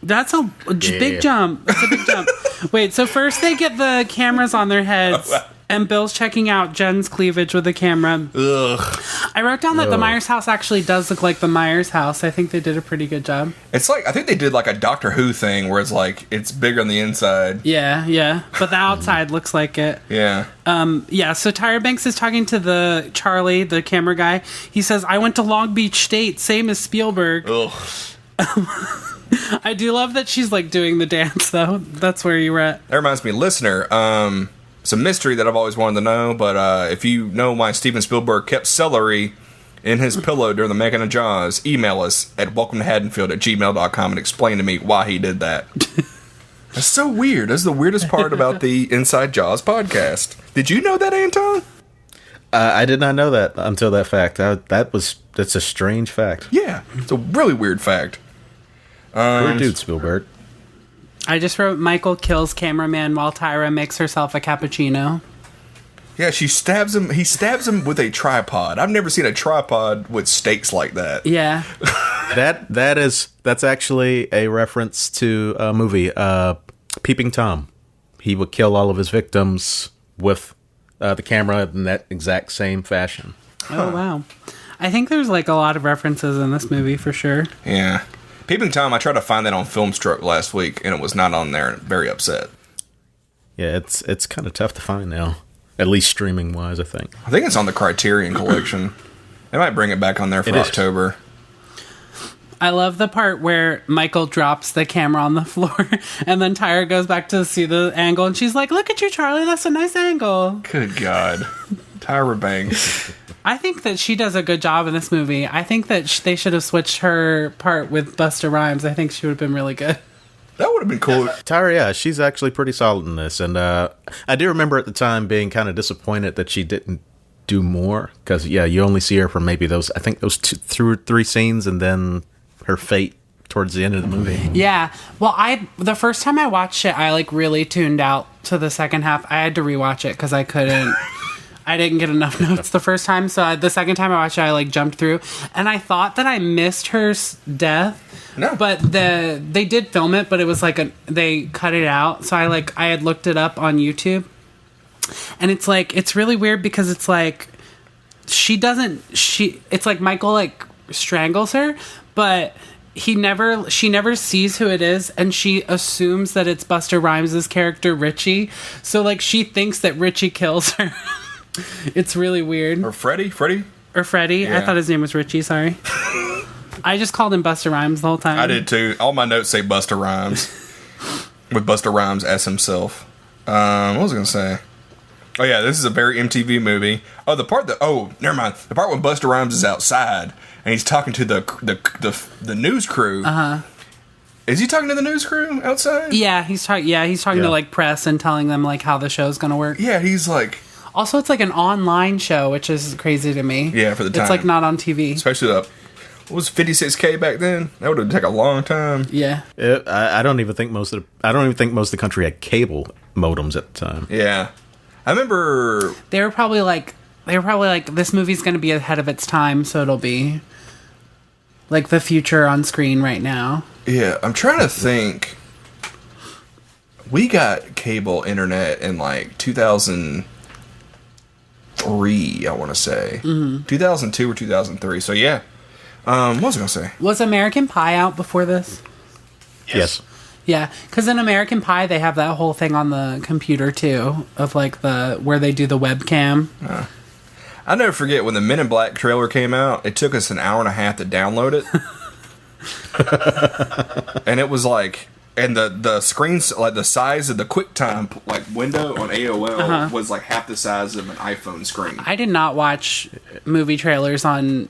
That's a big jump. That's a big jump. Wait, so first they get the cameras on their heads. And Bill's checking out Jen's cleavage with the camera. Ugh. I wrote down that the Myers house actually does look like the Myers house. I think they did a pretty good job. It's like, I think they did like a Doctor Who thing where it's like, it's bigger on the inside. Yeah. But the outside looks like it. Yeah. So Tyra Banks is talking to the Charlie, the camera guy. He says, I went to Long Beach State, same as Spielberg. Ugh. I do love that she's like doing the dance though. That's where you were at. That reminds me, listener, it's a mystery that I've always wanted to know, but if you know why Steven Spielberg kept celery in his pillow during the making of Jaws, email us at welcometohaddonfield@gmail.com and explain to me why he did that. That's so weird. That's the weirdest part about the Inside Jaws podcast. Did you know that, Anton? I did not know that until that fact. That's a strange fact. Yeah, it's a really weird fact. Weird dude, Spielberg. I just wrote Michael kills cameraman while Tyra makes herself a cappuccino. Yeah, she stabs him. He stabs him with a tripod. I've never seen a tripod with stakes like that. Yeah. That's actually a reference to a movie, Peeping Tom. He would kill all of his victims with the camera in that exact same fashion. Oh, wow. I think there's like a lot of references in this movie for sure. Yeah. Peeping Tom, I tried to find that on Filmstruck last week, and it was not on there, and very upset. Yeah, it's kind of tough to find now. At least streaming-wise, I think. I think it's on the Criterion Collection. They might bring it back on there for October. I love the part where Michael drops the camera on the floor, and then Tyra goes back to see the angle, and she's like, look at you, Charlie, that's a nice angle. Good God. Tyra Banks. I think that she does a good job in this movie. I think that they should have switched her part with Busta Rhymes. I think she would have been really good. That would have been cool. Tyra, yeah, she's actually pretty solid in this. And I do remember at the time being kind of disappointed that she didn't do more. Because, yeah, you only see her for maybe those 2 or 3 scenes and then her fate towards the end of the movie. Yeah. Well, the first time I watched it, I like really tuned out to the second half. I had to rewatch it because I couldn't. I didn't get enough notes the first time, so the second time I watched it, I like jumped through, and I thought that I missed her death. No, but they did film it, but it was like they cut it out. So I had looked it up on YouTube, and it's really weird because it's like it's like Michael like strangles her, but she never sees who it is, and she assumes that it's Busta Rhymes' character Richie. So like she thinks that Richie kills her. It's really weird. Or Freddie. Yeah. I thought his name was Richie. Sorry. I just called him Busta Rhymes the whole time. I did too. All my notes say Busta Rhymes, with Busta Rhymes as himself. What was I gonna say? Oh yeah, this is a very MTV movie. Oh, never mind. The part when Busta Rhymes is outside and he's talking to the news crew. Is he talking to the news crew outside? Yeah, he's talking to like press and telling them like how the show's gonna work. Yeah, he's like. Also, it's like an online show, which is crazy to me. Yeah, for the time. It's like not on TV. Especially what was 56K back then? That would have taken a long time. Yeah. I don't even think most of the country had cable modems at the time. Yeah. I remember they were probably like this movie's going to be ahead of its time, so it'll be like the future on screen right now. Yeah, I'm trying to think. We got cable internet in like 2003, I want to say. 2002 or 2003. So yeah. What was I going to say? Was American Pie out before this? Yes. Yeah, because in American Pie they have that whole thing on the computer too, of like where they do the webcam. I'll never forget when the Men in Black trailer came out. It took us an hour and a half to download it, and it was like, and the screens, like the size of the QuickTime like window on AOL was like half the size of an iPhone screen. I did not watch movie trailers on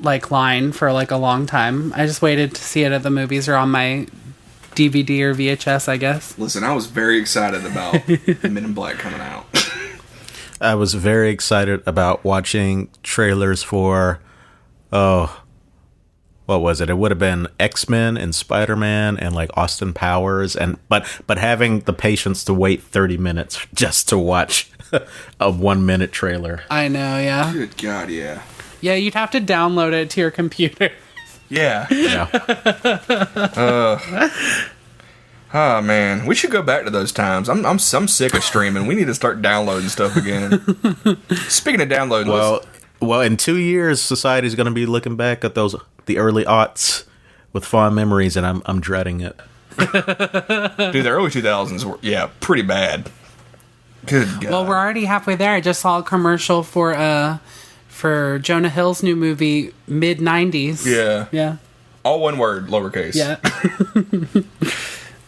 like line for like a long time. I just waited to see it at the movies or on my DVD or VHS, I guess. Listen, I was very excited about Men in Black coming out. I was very excited about watching trailers for, what was it? It would have been X-Men and Spider-Man and like Austin Powers, but having the patience to wait 30 minutes just to watch a 1 minute trailer. I know, yeah. Good God, yeah. Yeah, you'd have to download it to your computer. Yeah. Oh man, we should go back to those times. I'm sick of streaming. We need to start downloading stuff again. Speaking of downloading, well, in 2 years, society's going to be looking back at the early aughts with fond memories, and I'm dreading it. Dude, the early 2000s were pretty bad. Good God. Well, we're already halfway there. I just saw a commercial for Jonah Hill's new movie, mid-90s. Yeah. All one word, lowercase. Yeah.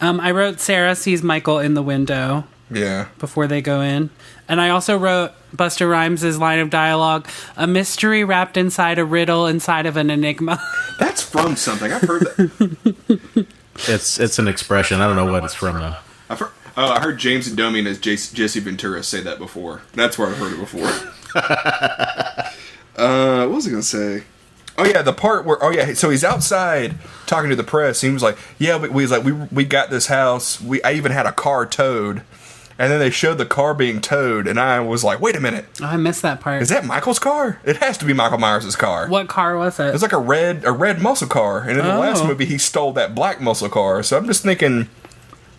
I wrote Sarah sees Michael in the window. Yeah. Before they go in. And I also wrote Busta Rhymes' line of dialogue, a mystery wrapped inside a riddle inside of an enigma. That's from something. I've heard that. It's an expression. I don't know what it's from, though. I heard James Adomian as Jesse Ventura say that before. That's where I've heard it before. What was I going to say? Oh yeah, the part where so he's outside talking to the press. He was like, we got this house. I even had a car towed, and then they showed the car being towed, and I was like, wait a minute, I missed that part. Is that Michael's car? It has to be Michael Myers' car. What car was it? It's like a red muscle car, and in the last movie he stole that black muscle car. So I'm just thinking,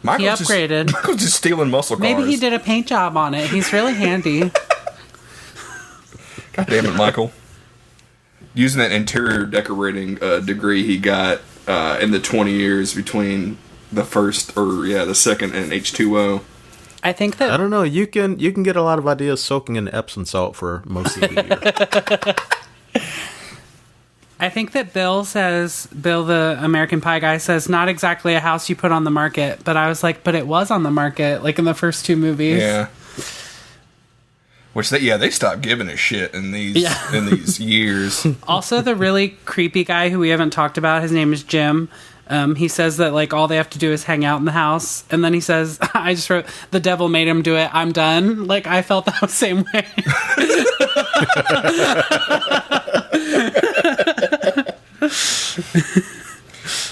Michael's just stealing muscle cars. Maybe he did a paint job on it. He's really handy. God damn it, Michael. Using that interior decorating degree he got in the 20 years between the second and H2O. I think that I don't know. You can get a lot of ideas soaking in Epsom salt for most of the year. I think that Bill, the American Pie guy, says not exactly a house you put on the market, but I was like, but it was on the market, like in the first 2 movies. Yeah. Which they stopped giving a shit in these years. Also, the really creepy guy who we haven't talked about, his name is Jim. He says that like all they have to do is hang out in the house, and then he says, "I just wrote the devil made him do it. I'm done." Like I felt that same way.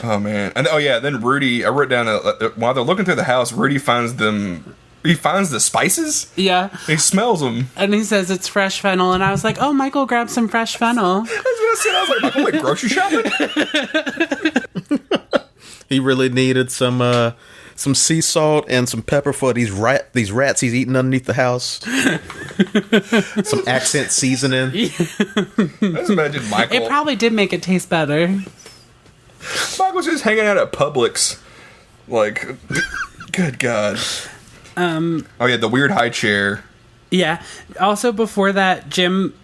Oh man, and then Rudy. I wrote down while they're looking through the house, Rudy finds them. He finds the spices. Yeah, he smells them, and he says it's fresh fennel. And I was like, "Oh, Michael grabbed some fresh fennel." I was like, Michael went grocery shopping. He really needed some sea salt and some pepper for these rats he's eating underneath the house. Some accent seasoning. Let's imagine Michael. It probably did make it taste better. Michael's just hanging out at Publix, like, good God. The weird high chair. Yeah. Also, before that, Jim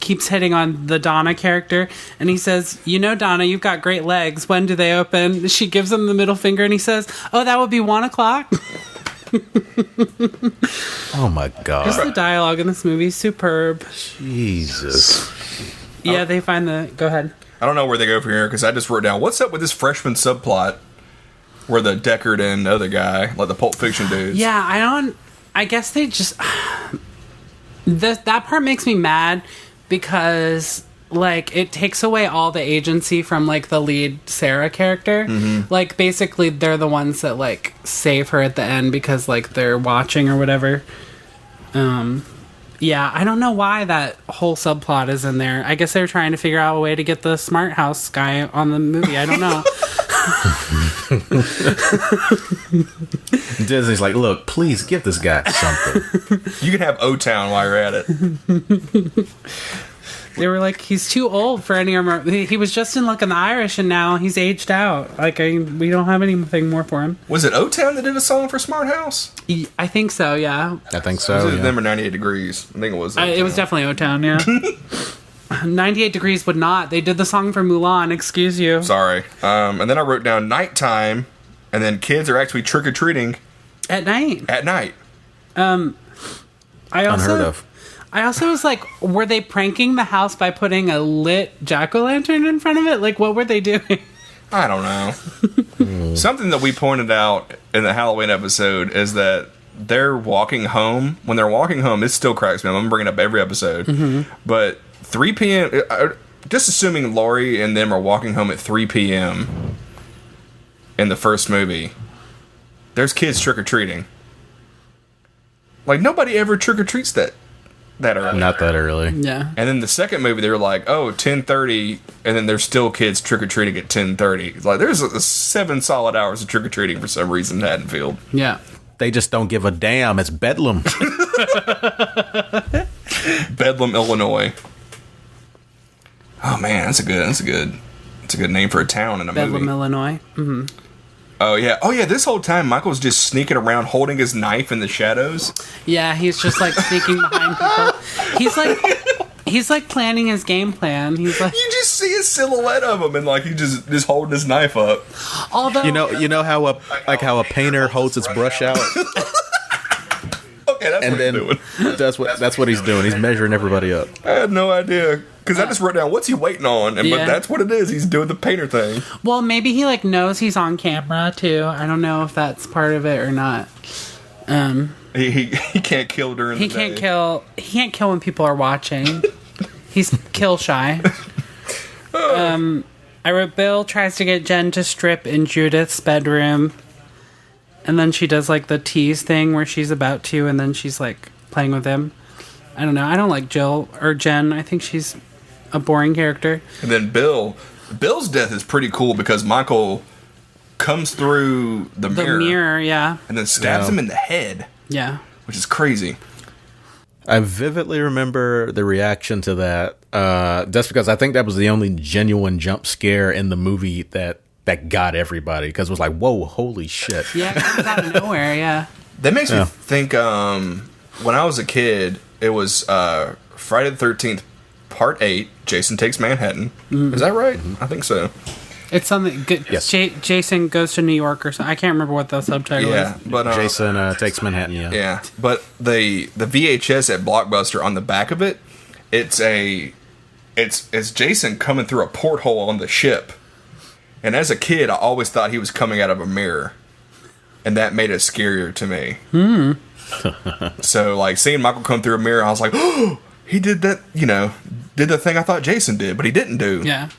keeps hitting on the Donna character, and he says, "You know, Donna, you've got great legs. When do they open?" She gives him the middle finger, and he says, "Oh, that would be 1:00." Oh my God! Just the dialogue in this movie, superb. Jesus. Yeah, they find the. Go ahead. I don't know where they go from here because I just wrote down what's up with this freshman subplot where the Deckard and the other guy, like the Pulp Fiction dudes. Yeah, I guess they just that part makes me mad because like it takes away all the agency from like the lead Sarah character. Mm-hmm. Like basically they're the ones that like save her at the end because like they're watching or whatever. Yeah, I don't know why that whole subplot is in there. I guess they were trying to figure out a way to get the Smart House guy on the movie. I don't know. Disney's like, look, please give this guy something. You can have O-Town while you're at it. They were like, he's too old for any of our... He was just in Look in the Irish, and now he's aged out. Like, we don't have anything more for him. Was it O-Town that did a song for Smart House? I think so, yeah. I think so, yeah. Number 98 Degrees. I think it was O-Town. It was definitely O-Town, yeah. 98 Degrees would not. They did the song for Mulan, excuse you. Sorry. And then I wrote down nighttime, and then kids are actually trick-or-treating. At night. At night. Unheard of. I also was like, were they pranking the house by putting a lit jack-o'-lantern in front of it? Like, what were they doing? I don't know. Something that we pointed out in the Halloween episode is that they're walking home. When they're walking home, it still cracks me up. I'm bringing it up every episode. Mm-hmm. But 3 p.m., just assuming Laurie and them are walking home at 3 p.m. in the first movie, there's kids trick-or-treating. Like, nobody ever trick-or-treats that early. Not that early. Yeah. And then the second movie, they were like, 10:30, and then there's still kids trick-or-treating at 10:30. Like, there's 7 solid hours of trick-or-treating for some reason in Haddonfield. Yeah. They just don't give a damn. It's Bedlam. Bedlam, Illinois. Oh, man, that's a good name for a town in a movie. Bedlam, Illinois. Mm-hmm. Oh yeah, this whole time Michael's just sneaking around holding his knife in the shadows. Yeah, he's just like sneaking behind people. He's like planning his game plan. He's like, you just see a silhouette of him and like he just holding his knife up. Although you know how a painter holds its brush out. Okay, that's what he's doing. That's what he's doing. He's measuring everybody up. I had no idea. Because I just wrote down, what's he waiting on? But that's what it is. He's doing the painter thing. Well, maybe he, like, knows he's on camera, too. I don't know if that's part of it or not. He can't kill during the day. He can't kill when people are watching. He's kill shy. I wrote, Bill tries to get Jen to strip in Judith's bedroom. And then she does, like, the tease thing where she's about to, and then she's, like, playing with him. I don't know. I don't like Jill or Jen. I think she's a boring character. And then Bill's death is pretty cool because Michael comes through the mirror, yeah, and then stabs him in the head, yeah, which is crazy. I vividly remember the reaction to that, just because I think that was the only genuine jump scare in the movie that got everybody, because it was like, whoa, holy shit. Yeah, it comes out of nowhere, yeah. That makes me think, when I was a kid, it was Friday the 13th, Part 8, Jason Takes Manhattan. Mm-hmm. Is that right? Mm-hmm. I think so. It's something... Yes. Jason Goes to New York or something. I can't remember what the subtitle is. But Jason Takes Manhattan, yeah. Yeah, but the VHS at Blockbuster, on the back of it, it's Jason coming through a porthole on the ship. And as a kid, I always thought he was coming out of a mirror. And that made it scarier to me. So, like, seeing Michael come through a mirror, I was like, oh, he did that, did the thing I thought Jason did, but he didn't do. Yeah.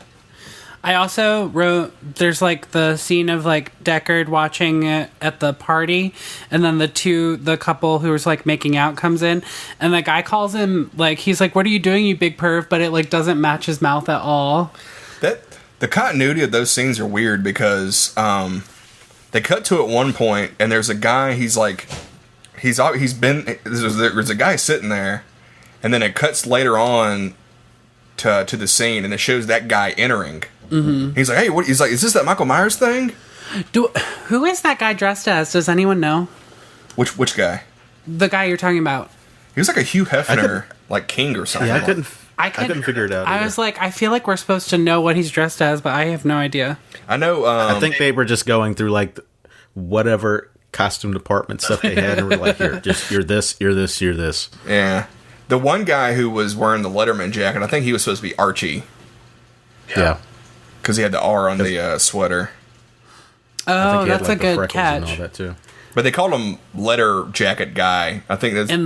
I also wrote, there's, like, the scene of, like, Deckard watching it at the party, and then the couple who was, like, making out comes in, and the guy calls him, like, he's like, what are you doing, you big perv? But it, like, doesn't match his mouth at all. The continuity of those scenes are weird because, they cut to at one point, and there's a guy, there's a guy sitting there, and then it cuts later on to the scene, and it shows that guy entering. Mm-hmm. He's like, hey, what? He's like, is this that Michael Myers thing? Who is that guy dressed as? Does anyone know? Which guy? The guy you're talking about. He was like a Hugh Hefner, like king or something. Yeah, I couldn't figure it out. I was like, I feel like we're supposed to know what he's dressed as, but I have no idea. I know. I think they were just going through like whatever costume department stuff they had, and were like, "Here, just you're this, you're this, you're this." Yeah, the one guy who was wearing the Letterman jacket, I think he was supposed to be Archie. Yeah, because he had the R on the sweater. Oh, that's a good catch. And all that too. But they called him Letter Jacket Guy. I think that's his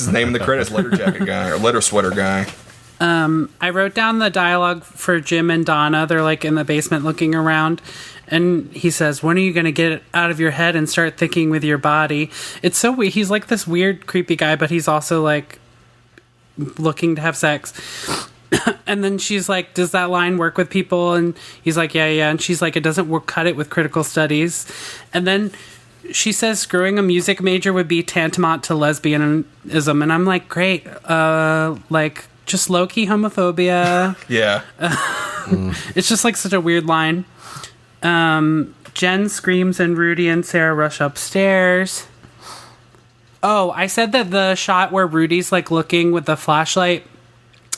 name in the credits, Letter Jacket Guy or Letter Sweater Guy. I wrote down the dialogue for Jim and Donna. They're like in the basement looking around. And he says, when are you going to get it out of your head and start thinking with your body? It's so weird. He's like this weird, creepy guy, but he's also like looking to have sex. And then she's like, does that line work with people? And he's like, yeah. And she's like, it doesn't work, cut it with critical studies. And then she says screwing a music major would be tantamount to lesbianism. And I'm like, great. Like, just low-key homophobia. Yeah. It's just like such a weird line. Jen screams and Rudy and Sarah rush upstairs. Oh, I said that the shot where Rudy's like looking with the flashlight,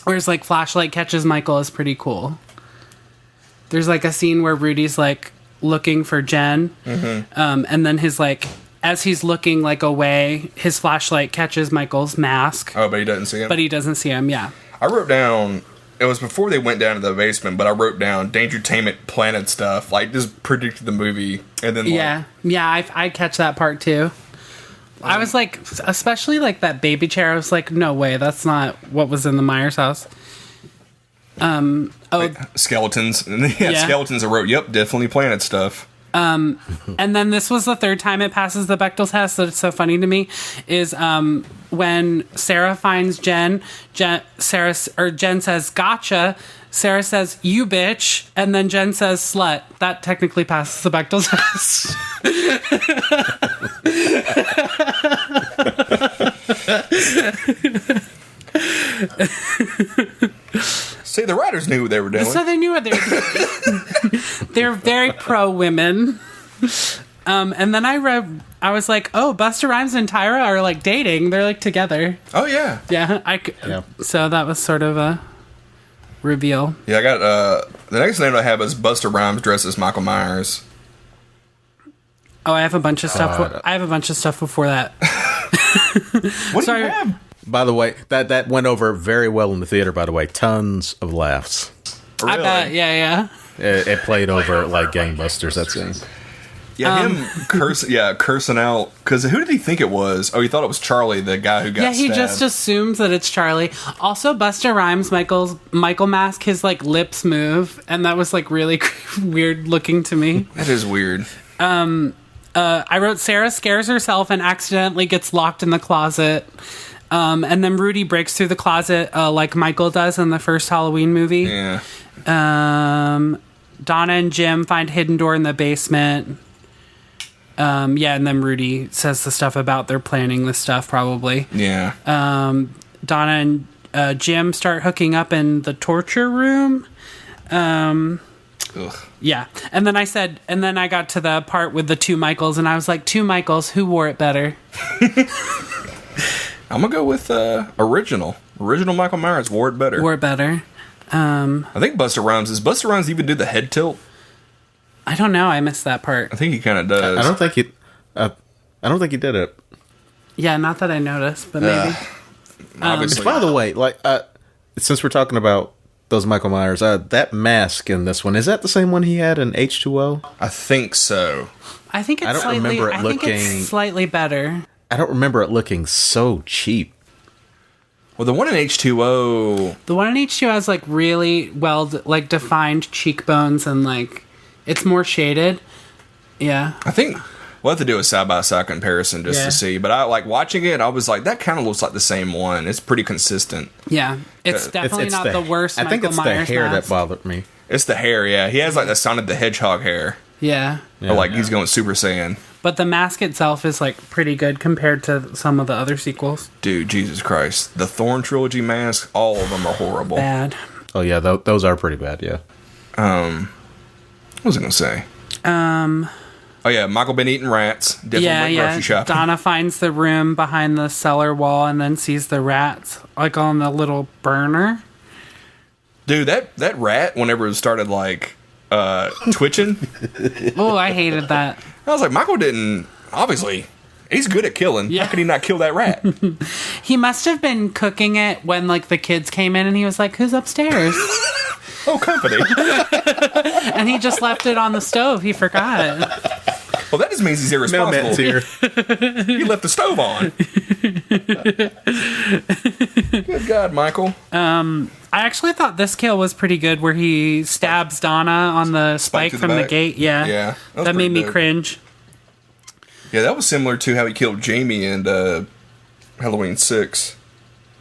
where his like flashlight catches Michael, is pretty cool. There's like a scene where Rudy's like looking for Jen, and then his like, as he's looking like away, his flashlight catches Michael's mask. Oh, but he doesn't see him? Yeah. I wrote down, it was before they went down to the basement, but I wrote down Dangertainment Planet stuff, like just predicted the movie, and then I catch that part too. I was like, especially like that baby chair, I was like, no way, that's not what was in the Myers house. Skeletons. Skeletons. I wrote, yep, definitely Planet stuff. And then this was the third time it passes the Bechdel test. That's so funny to me is when Sarah finds Jen says gotcha, Sarah says you bitch, and then Jen says slut. That technically passes the Bechdel test. See, the writers knew what they were doing. So they knew what they were doing. They're very pro women. And then I was like, oh, Busta Rhymes and Tyra are like dating. They're like together. Oh yeah. Yeah. So that was sort of a reveal. Yeah, I got the next name I have is Busta Rhymes dressed as Michael Myers. Oh, I have a bunch of stuff. I have a bunch of stuff before that. What do you have? By the way, that went over very well in the theater, by the way. Tons of laughs. Really? I bet, yeah. It played over like gangbusters, that scene. Yeah, him cursing out. Because who did he think it was? Oh, he thought it was Charlie, the guy who got stabbed. Yeah, he just assumes that it's Charlie. Also, Busta Rhymes, Michael mask, his like lips move. And that was like really weird looking to me. That is weird. I wrote Sarah scares herself and accidentally gets locked in the closet. And then Rudy breaks through the closet like Michael does in the first Halloween movie. Yeah. Donna and Jim find hidden door in the basement. And then Rudy says the stuff about they're planning this stuff probably. Yeah. Donna and Jim start hooking up in the torture room. Ugh. Yeah. And then I got to the part with the two Michaels and I was like, two Michaels, who wore it better? I'm going to go with original. Original Michael Myers wore it better. I think Busta Rhymes. Does Busta Rhymes even do the head tilt? I don't know. I missed that part. I think he kind of does. I don't think he did it. Yeah, not that I noticed, but maybe. Obviously. By the way, like since we're talking about those Michael Myers. That mask in this one, is that the same one he had in H2O? I think so. I think it's slightly better. I don't remember it looking so cheap. Well, the one in H2O... The one in H2O has, like, really defined cheekbones and, like, it's more shaded. Yeah. I think we'll have to do a side-by-side comparison just to see. But I like watching it, I was like, that kind of looks like the same one. It's pretty consistent. Yeah. It's definitely not the worst I think Michael it's Myers the hair mask. that bothered me. It's the hair, yeah. He has, like, the Sonic the Hedgehog hair. Yeah. Or, like, he's going Super Saiyan. But the mask itself is, like, pretty good compared to some of the other sequels. Dude, Jesus Christ. The Thorn Trilogy masks, all of them are horrible. Bad. Oh, yeah, those are pretty bad, yeah. What was I going to say? Oh, yeah, Michael been eating rats. Definitely went grocery shopping. Donna finds the room behind the cellar wall and then sees the rats, like, on the little burner. Dude, that rat, whenever it started, like, twitching... Oh, I hated that. I was like, Michael didn't... Obviously, he's good at killing. Yeah. How could he not kill that rat? He must have been cooking it when, like, the kids came in and he was like, who's upstairs? Oh, company. And he just left it on the stove. He forgot. Well, that just means he's irresponsible. Mailman's here. He left the stove on. Good God, Michael. I actually thought this kill was pretty good where he stabs Donna on the spike to the from the back. gate. Yeah. Yeah. That made me dope. cringe. Yeah, that was similar to how he killed Jamie in Halloween 6.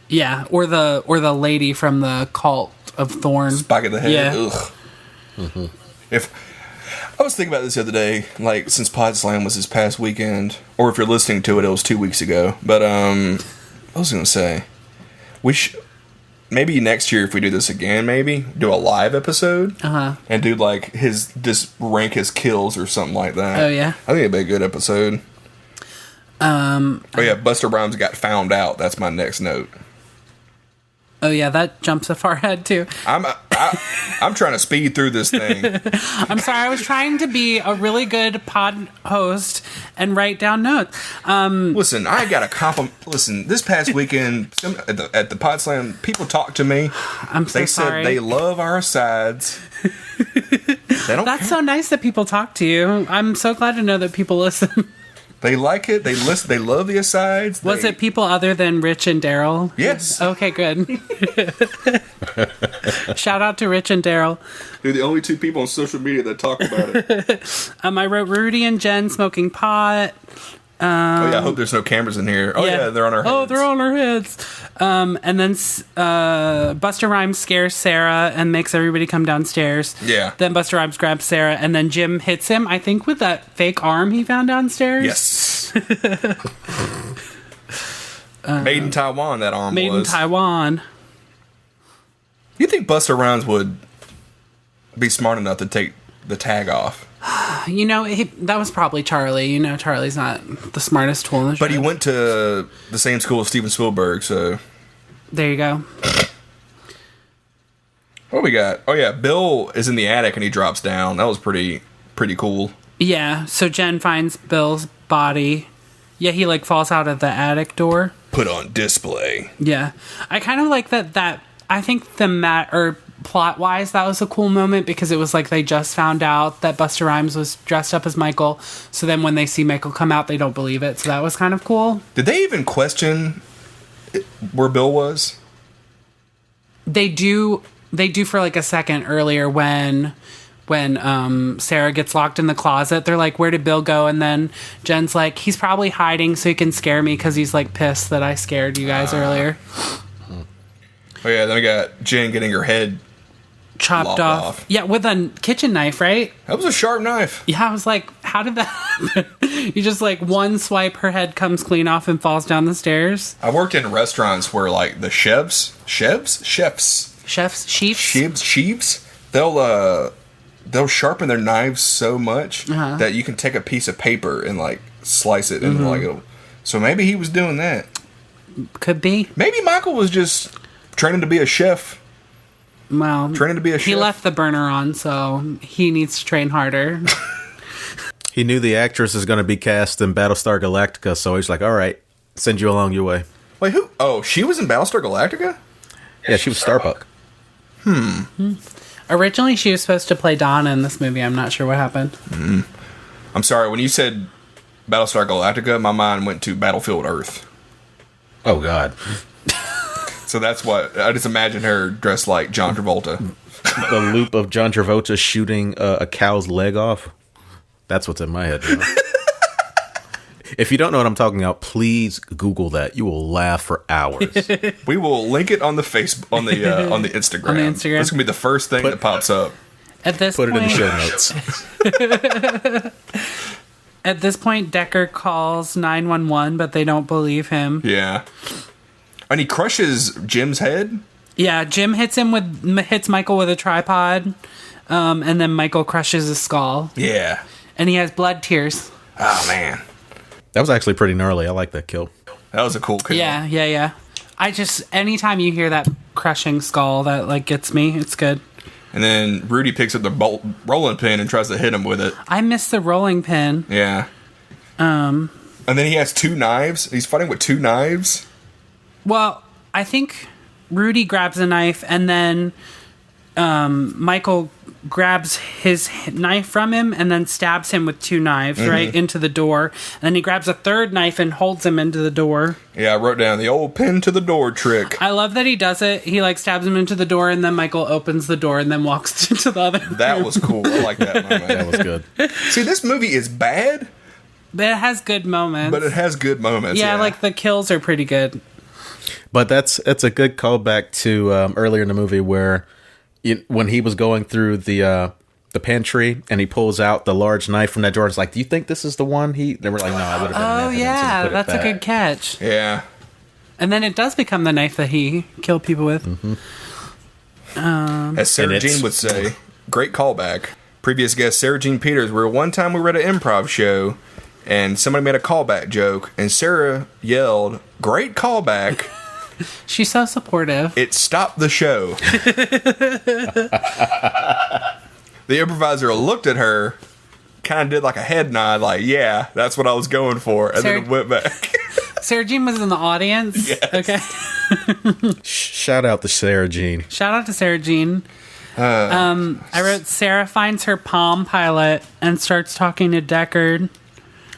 Yeah. Or the lady from the cult of Thorn. Spike of the head. Yeah. Ugh. Mm-hmm. If I was thinking about this the other day, like, since Pod Slam was this past weekend, or if you're listening to it, it was 2 weeks ago. But, I was going to say, maybe next year, if we do this again, maybe do a live episode and do like just rank his kills or something like that. Oh, yeah. I think it'd be a good episode. Oh yeah, Busta Rhymes got found out. That's my next note. Oh yeah, that jumps a far ahead too. I'm trying to speed through this thing. I'm sorry, I was trying to be a really good pod host and write down notes. Listen, I got a compliment. Listen, this past weekend at the Pod Slam, people talked to me. They said they love our sides. They don't That's care. so nice that people talk to you. I'm so glad to know that people listen. They like it. They listen. They love the asides. Was it people other than Rich and Daryl? Yes. Okay, good. Shout out to Rich and Daryl. They're the only two people on social media that talk about it. I wrote Rudy and Jen smoking pot. Oh yeah, I hope there's no cameras in here. Oh yeah, they're on our heads. Oh, they're on our heads. And then Busta Rhymes scares Sarah and makes everybody come downstairs. Yeah. Then Busta Rhymes grabs Sarah, and then Jim hits him, I think, with that fake arm he found downstairs. Yes. Made in Taiwan, that arm Made was. in Taiwan. You think Busta Rhymes would be smart enough to take the tag off? You know, that was probably Charlie. You know, Charlie's not the smartest tool in the show. But he went to the same school as Steven Spielberg, so... There you go. What we got? Oh yeah, Bill is in the attic and he drops down. That was pretty cool. Yeah, so Jen finds Bill's body. Yeah, he, like, falls out of the attic door. Put on display. Yeah. I kind of like that I think plot-wise, that was a cool moment because it was like they just found out that Busta Rhymes was dressed up as Michael. So then when they see Michael come out, they don't believe it. So that was kind of cool. Did they even question where Bill was? They do for like a second earlier when Sarah gets locked in the closet. They're like, where did Bill go? And then Jen's like, he's probably hiding so he can scare me because he's like pissed that I scared you guys earlier. Oh yeah, then we got Jen getting her head Chopped off. Yeah, with a kitchen knife, right? That was a sharp knife. Yeah, I was like, how did that happen? You just like one swipe, her head comes clean off and falls down the stairs. I worked in restaurants where like the chefs, they'll sharpen their knives so much that you can take a piece of paper and like slice it and like it'll. So maybe he was doing that. Could be. Maybe Michael was just training to be a chef. Well, training to be a chef. He left the burner on, so he needs to train harder. He knew the actress is going to be cast in Battlestar Galactica, so he's like, all right, send you along your way. Wait, who? Oh, she was in Battlestar Galactica? Yeah, she was Starbuck. Originally, she was supposed to play Donna in this movie. I'm not sure what happened. I'm sorry, when you said Battlestar Galactica, my mind went to Battlefield Earth. Oh, God. So that's what... I just imagine her dressed like John Travolta. The loop of John Travolta shooting a cow's leg off. That's what's in my head. If you don't know what I'm talking about, please Google that. You will laugh for hours. We will link it on the Facebook, on the Instagram. On the Instagram. That's gonna be the first thing that pops up. At this Put point, it in the show notes. At this point, Deckard calls 911, but they don't believe him. Yeah, and he crushes Jim's head. Yeah, Jim hits Michael with a tripod, and then Michael crushes his skull. Yeah, and he has blood tears. Oh man, that was actually pretty gnarly. I like that kill. That was a cool kill. Yeah. Anytime you hear that crushing skull, that like gets me. It's good. And then Rudy picks up the rolling pin and tries to hit him with it. I missed the rolling pin. Yeah. And then he has two knives. He's fighting with two knives. Well, I think Rudy grabs a knife, and then Michael grabs his knife from him and then stabs him with two knives right into the door. And then he grabs a third knife and holds him into the door. Yeah, I wrote down the old pin to the door trick. I love that he does it. He like stabs him into the door, and then Michael opens the door and then walks into the other room. That was cool. I like that moment. That was good. See, this movie is bad, but it has good moments. Yeah, like the kills are pretty good. But that's a good callback to earlier in the movie where when he was going through the pantry and he pulls out the large knife from that drawer. It's like, do you think this is the one? They were like, no, I would have been. Oh yeah, that's a good catch. Yeah, and then it does become the knife that he killed people with. As Sarah Jean would say, great callback. Previous guest Sarah Jean Peters. One time we were at an improv show and somebody made a callback joke and Sarah yelled, "Great callback." She's so supportive. It stopped the show. The improviser looked at her, kind of did like a head nod, like, yeah, that's what I was going for, and then went back. Sarah Jean was in the audience? Yes. Okay. Shout out to Sarah Jean. Shout out to Sarah Jean. I wrote, Sarah finds her Palm Pilot and starts talking to Deckard.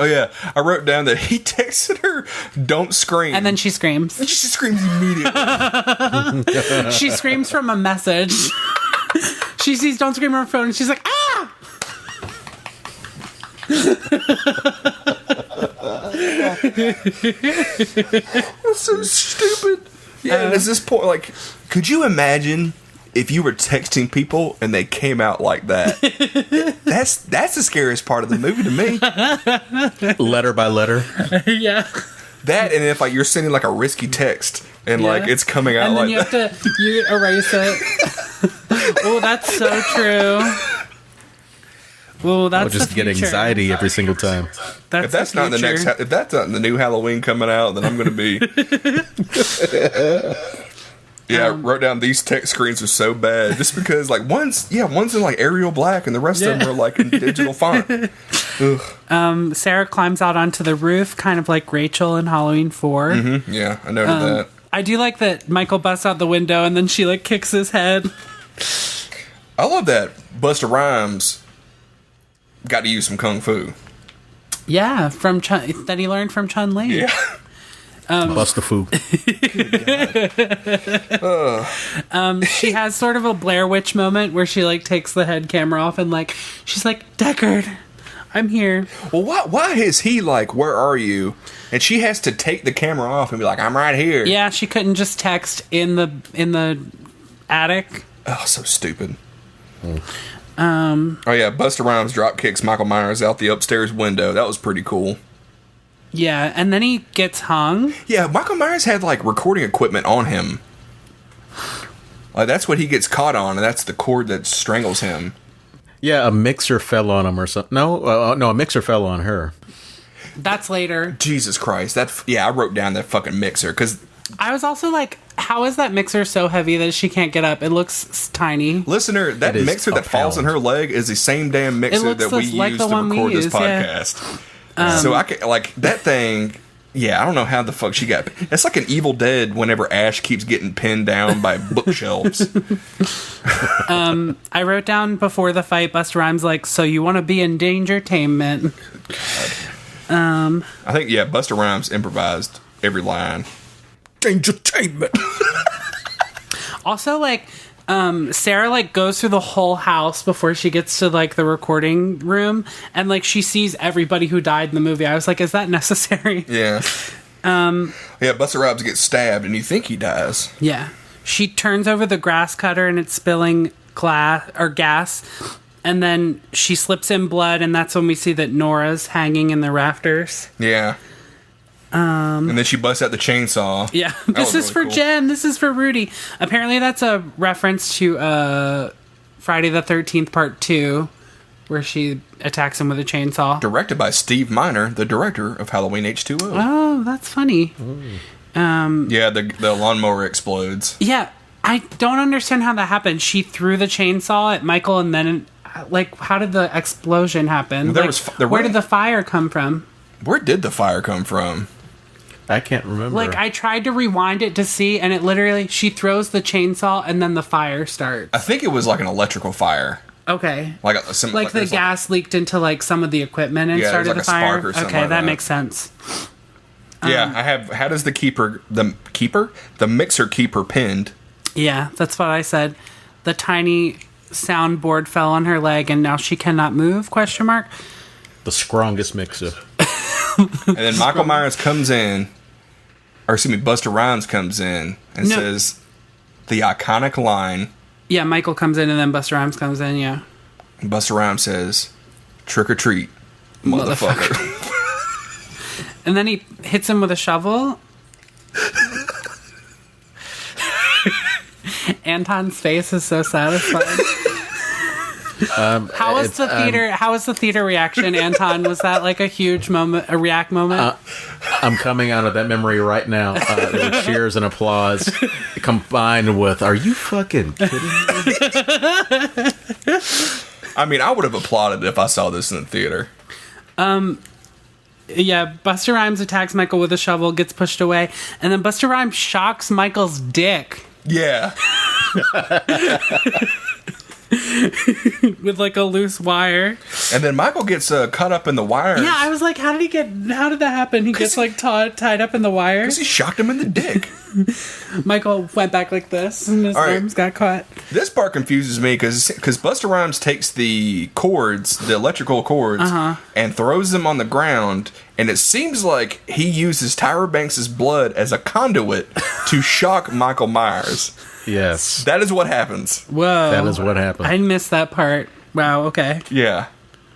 Oh, yeah. I wrote down that he texted her, "Don't scream." And then she screams. And she screams immediately. She screams from a message. She sees "Don't scream" on her phone and she's like, ah! That's so stupid. Yeah, and at this point, like, could you imagine if you were texting people and they came out like that? That's the scariest part of the movie to me. Letter by letter. Yeah. That, and if like you're sending like a risky text and like it's coming out and then like that. you erase it. Oh, that's so true. Well, that's I'll just get anxiety every single time. If that's not the new Halloween coming out, then I'm going to be. Yeah, I wrote down these text screens are so bad just because like one's in like Arial black and the rest of them are like in digital font. Ugh. Sarah climbs out onto the roof, kind of like Rachel in Halloween 4. Mm-hmm. Yeah, I noted that. I do like that Michael busts out the window and then she like kicks his head. I love that Busta Rhymes got to use some kung fu. Yeah, that he learned from Chun-Li. Yeah. Busta Fu. She has sort of a Blair Witch moment where she like takes the head camera off and like she's like, Deckard, I'm here. Well, why is he like, where are you? And she has to take the camera off and be like, I'm right here. Yeah, she couldn't just text in the attic. Oh, so stupid. Oh yeah, Busta Rhymes drop kicks Michael Myers out the upstairs window. That was pretty cool. Yeah, and then he gets hung. Yeah, Michael Myers had like recording equipment on him. Like that's what he gets caught on, and that's the cord that strangles him. Yeah, a mixer fell on him or something. No, a mixer fell on her. That's later. Jesus Christ! I wrote down that fucking mixer because I was also like, how is that mixer so heavy that she can't get up? It looks tiny. Listener, that mixer that falls on her leg is the same damn mixer that we use to record this podcast. Yeah. So I can, like that thing Yeah, I don't know how the fuck she got... It's like an Evil Dead whenever Ash keeps getting pinned down by bookshelves. I wrote down before the fight, Busta Rhymes like, so you want to be in Dangertainment. I think, yeah, Busta Rhymes improvised every line. Dangertainment! Also, like, Sarah, like, goes through the whole house before she gets to, like, the recording room, and, like, she sees everybody who died in the movie. I was like, is that necessary? Yeah. Yeah, Busta Rhymes gets stabbed, and you think he dies. Yeah. She turns over the grass cutter, and it's spilling gas, and then she slips in blood, and that's when we see that Nora's hanging in the rafters. Yeah. And then she busts out the chainsaw. Yeah, this is really for cool. Jen. This is for Rudy. Apparently, that's a reference to Friday the 13th Part 2, where she attacks him with a chainsaw. Directed by Steve Miner, the director of Halloween H2O. Oh, that's funny. Yeah, the lawnmower explodes. Yeah, I don't understand how that happened. She threw the chainsaw at Michael, and then, like, how did the explosion happen? Where did the fire come from? Where did the fire come from? I can't remember. Like, I tried to rewind it to see, and it literally, she throws the chainsaw, and then the fire starts. I think it was like an electrical fire. Okay. Like the gas leaked into, like, some of the equipment and started the fire? Spark or something okay, like that makes sense. Yeah, I have, how does the mixer keep her pinned? Yeah, that's what I said. The tiny soundboard fell on her leg, and now she cannot move, ? The strongest mixer. And then Michael Myers comes in, or excuse me, Busta Rhymes comes in and says the iconic line. Yeah, Michael comes in and then Busta Rhymes comes in, yeah. And Busta Rhymes says, trick or treat, motherfucker. And then he hits him with a shovel. Anton's face is so satisfied. How was the theater reaction, Anton? Was that like a huge moment, a react moment? I'm coming out of that memory right now. There were cheers and applause combined with, are you fucking kidding me? I mean, I would have applauded if I saw this in the theater. Yeah, Busta Rhymes attacks Michael with a shovel, gets pushed away, and then Busta Rhymes shocks Michael's dick. Yeah. With like a loose wire. And then Michael gets caught up in the wires. Yeah, I was like, how did that happen? He gets like tied up in the wires. Because he shocked him in the dick. Michael went back like this, and his arms got caught. This part confuses me because Busta Rhymes takes the cords, the electrical cords, and throws them on the ground, and it seems like he uses Tyra Banks' blood as a conduit to shock Michael Myers. Yes. That is what happens. Whoa. That is what happened. I missed that part. Wow, okay. Yeah.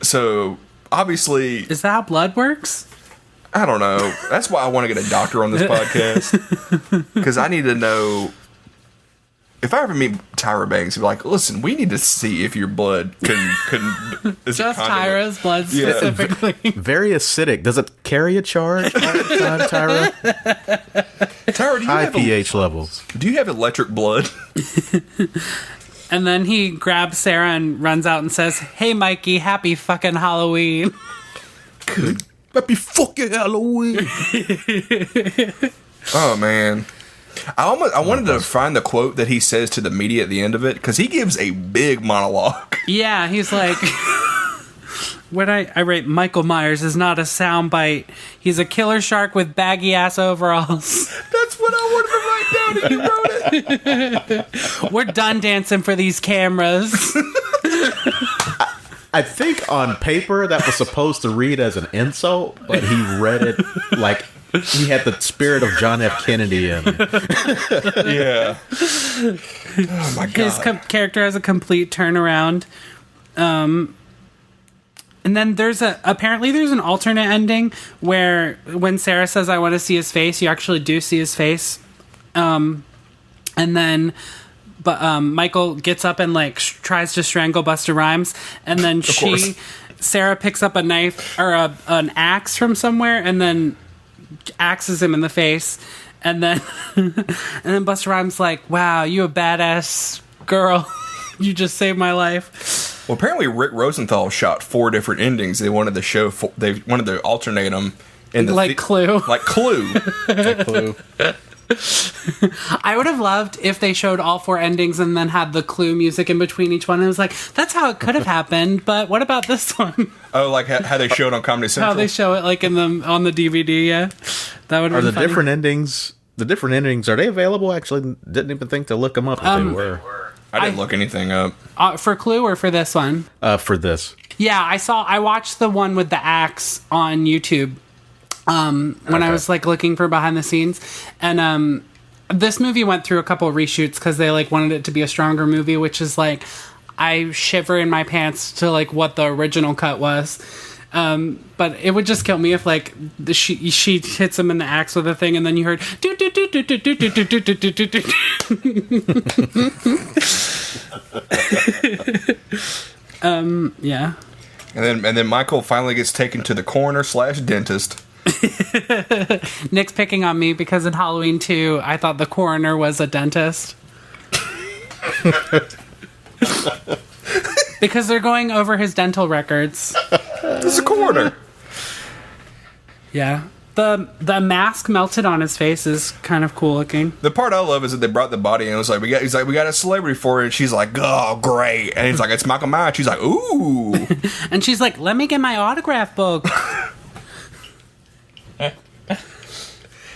So, obviously... Is that how blood works? I don't know. That's why I want to get a doctor on this podcast. Because I need to know... If I ever meet Tyra Banks, I'd be like, listen, we need to see if your blood can is just Tyra's blood specifically. Yeah. Very acidic. Does it carry a charge all the time, Tyra? Tyra, do you high have pH levels? Do you have electric blood? And then he grabs Sarah and runs out and says, "Hey, Mikey, happy fucking Halloween." Good. Happy fucking Halloween. Oh, man. I wanted to find the quote that he says to the media at the end of it, because he gives a big monologue. Yeah, he's like... What I write, Michael Myers is not a soundbite. He's a killer shark with baggy-ass overalls. That's what I wanted to write down, and you wrote it. We're done dancing for these cameras. I think on paper that was supposed to read as an insult, but he read it like he had the spirit of John F. Kennedy in him. Yeah. Oh, my God. His character has a complete turnaround. And then apparently there's an alternate ending where when Sarah says, "I want to see his face," you actually do see his face. And then, Michael gets up and like tries to strangle Busta Rhymes, and then Sarah picks up a knife or an axe from somewhere, and then axes him in the face, and then Busta Rhymes like, "Wow, you a badass girl." You just saved my life. Well, apparently Rick Rosenthal shot 4 different endings. They wanted to alternate them In the like Clue. Like Clue. Like Clue. I would have loved if they showed all 4 endings and then had the Clue music in between each one. And it was like, that's how it could have happened, but what about this one? Oh, like how they show it on Comedy Central? How they show it like on the DVD, yeah. That would have been funny. Different endings? The different endings, are they available? Actually, didn't even think to look them up if they were. I didn't look anything up. For Clue or for this one? For this. Yeah, I watched the one with the axe on YouTube when I was like looking for behind the scenes, and this movie went through a couple of reshoots because they like wanted it to be a stronger movie, which is like I shiver in my pants to like what the original cut was. But it would just kill me if like she hits him in the axe with a thing, and then you heard do do do do do do do do do do do do. Yeah. And then Michael finally gets taken to the coroner/dentist. Nick's picking on me because in Halloween 2, I thought the coroner was a dentist. Because they're going over his dental records. It's a coroner. Yeah. The mask melted on his face is kind of cool looking. The part I love is that they brought the body and it was like, he's like, we got a celebrity for it. And she's like, oh, great. And he's like, it's Michael Myers. She's like, ooh. And she's like, let me get my autograph book.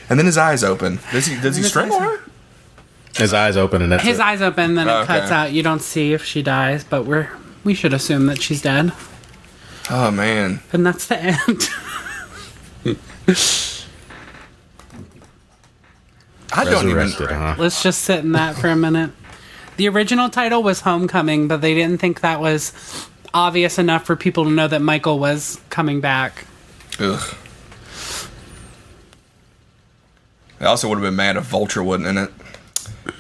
And then his eyes open. Does he strangle her? His eyes open and that's his it. eyes open, then it cuts out. You don't see if she dies, but we should assume that she's dead. Oh, man. And that's the end. I don't even... Let's just sit in that for a minute. The original title was Homecoming, but they didn't think that was obvious enough for people to know that Michael was coming back. Ugh. I also would have been mad if Vulture wasn't in it.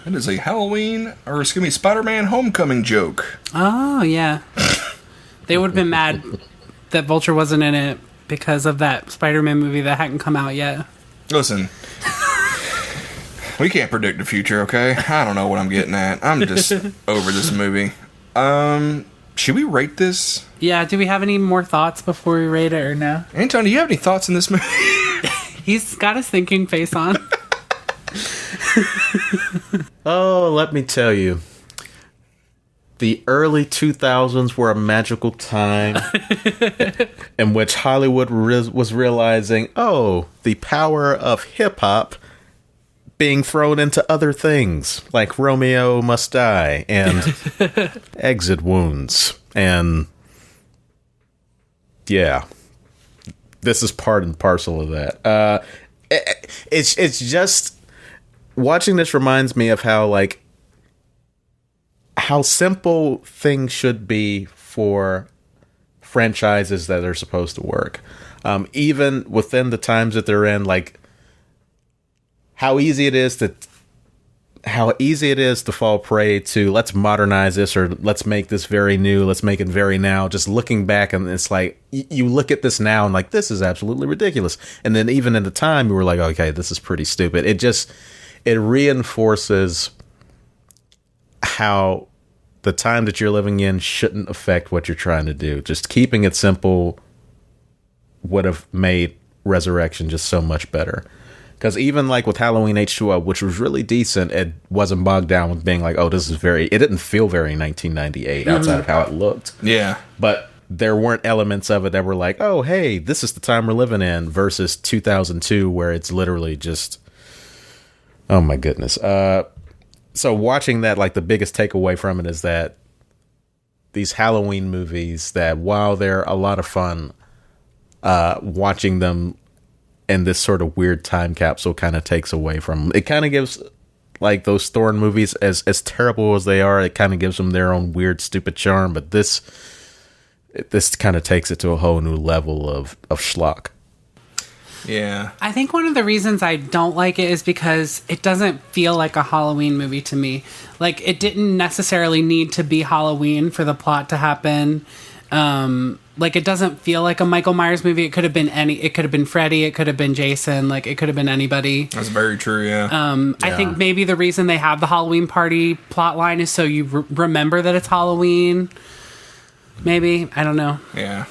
That is a Halloween, or excuse me, Spider-Man Homecoming joke. Oh, yeah. They would have been mad that Vulture wasn't in it because of that Spider-Man movie that hadn't come out yet. Listen, we can't predict the future, okay? I don't know what I'm getting at. I'm just over this movie. Should we rate this? Yeah, do we have any more thoughts before we rate it or no? Anton, do you have any thoughts in this movie? He's got his thinking face on. Oh, let me tell you. The early 2000s were a magical time in which Hollywood was realizing, oh, the power of hip-hop being thrown into other things, like Romeo Must Die and Exit Wounds. And, yeah, this is part and parcel of that. It's just... Watching this reminds me of how simple things should be for franchises that are supposed to work. Even within the times that they're in, like how easy it is to fall prey to let's modernize this or let's make this very new, let's make it very now. Just looking back, and it's like you look at this now and like this is absolutely ridiculous. And then even in the time you were like, okay, this is pretty stupid. It reinforces how the time that you're living in shouldn't affect what you're trying to do. Just keeping it simple would have made Resurrection just so much better. Because even like with Halloween H2O, which was really decent, it wasn't bogged down with being like, oh, this is it didn't feel very 1998 outside of how it looked. Yeah. But there weren't elements of it that were like, oh, hey, this is the time we're living in versus 2002 where it's literally just... Oh my goodness. So watching that, like the biggest takeaway from it is that these Halloween movies, that while they're a lot of fun, watching them in this sort of weird time capsule kind of takes away from them. It kind of gives like those Thorn movies, as terrible as they are, it kind of gives them their own weird, stupid charm. But this kind of takes it to a whole new level of schlock. Yeah. I think one of the reasons I don't like it is because it doesn't feel like a Halloween movie to me. Like, it didn't necessarily need to be Halloween for the plot to happen. Like, it doesn't feel like a Michael Myers movie. It could have been it could have been Freddy, it could have been Jason, like, it could have been anybody. That's very true, yeah. I think maybe the reason they have the Halloween party plot line is so you remember that it's Halloween. Maybe. I don't know. Yeah.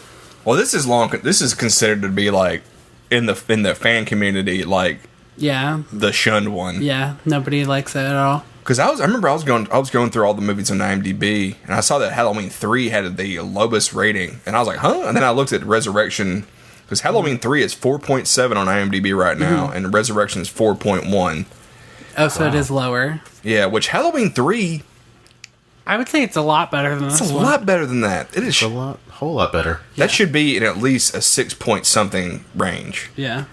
Well, this is considered to be, like, in the fan community like the shunned one. Yeah, nobody likes it at all. Because I remember I was going through all the movies on IMDb, and I saw that Halloween 3 had the lowest rating, and I was like, huh? And then I looked at Resurrection, because Halloween 3 is 4.7 on IMDb right now, and Resurrection is 4.1. Oh, so it is lower. Yeah, which Halloween 3... I would say it's a lot better than this one. It's a lot better than that. It is a whole lot better. That should be in at least a 6-point-something range. Yeah.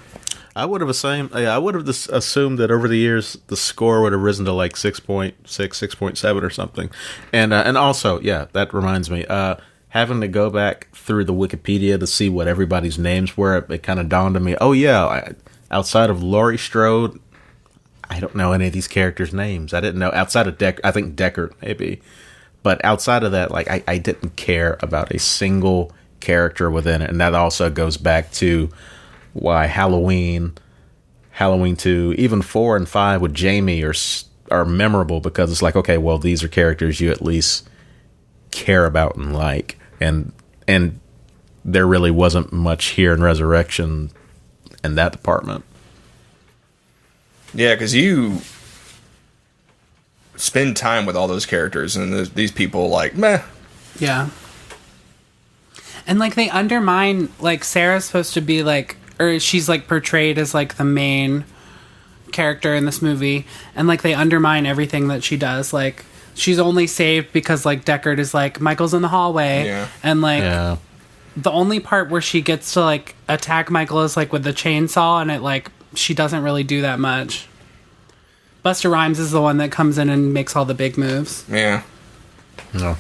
I would have assumed that over the years the score would have risen to like 6.6, 6.7 or something. And also, yeah, that reminds me, having to go back through the Wikipedia to see what everybody's names were, it kind of dawned on me, outside of Laurie Strode, I don't know any of these characters' names. I didn't know, outside of I think Deckard maybe. But outside of that, like I didn't care about a single character within it. And that also goes back to why Halloween 2, even 4 and 5 with Jamie are memorable, because it's like, okay, well, these are characters you at least care about and like, and there really wasn't much here in Resurrection in that department. Yeah, because you spend time with all those characters, and these people like, meh. Yeah. And like they undermine, like Sarah's supposed to be like, or she's like portrayed as like the main character in this movie, and like they undermine everything that she does. Like she's only saved because like Deckard is like, Michael's in the hallway, and like the only part where she gets to like attack Michael is like with the chainsaw, and it like she doesn't really do that much. Busta Rhymes is the one that comes in and makes all the big moves. Yeah. No.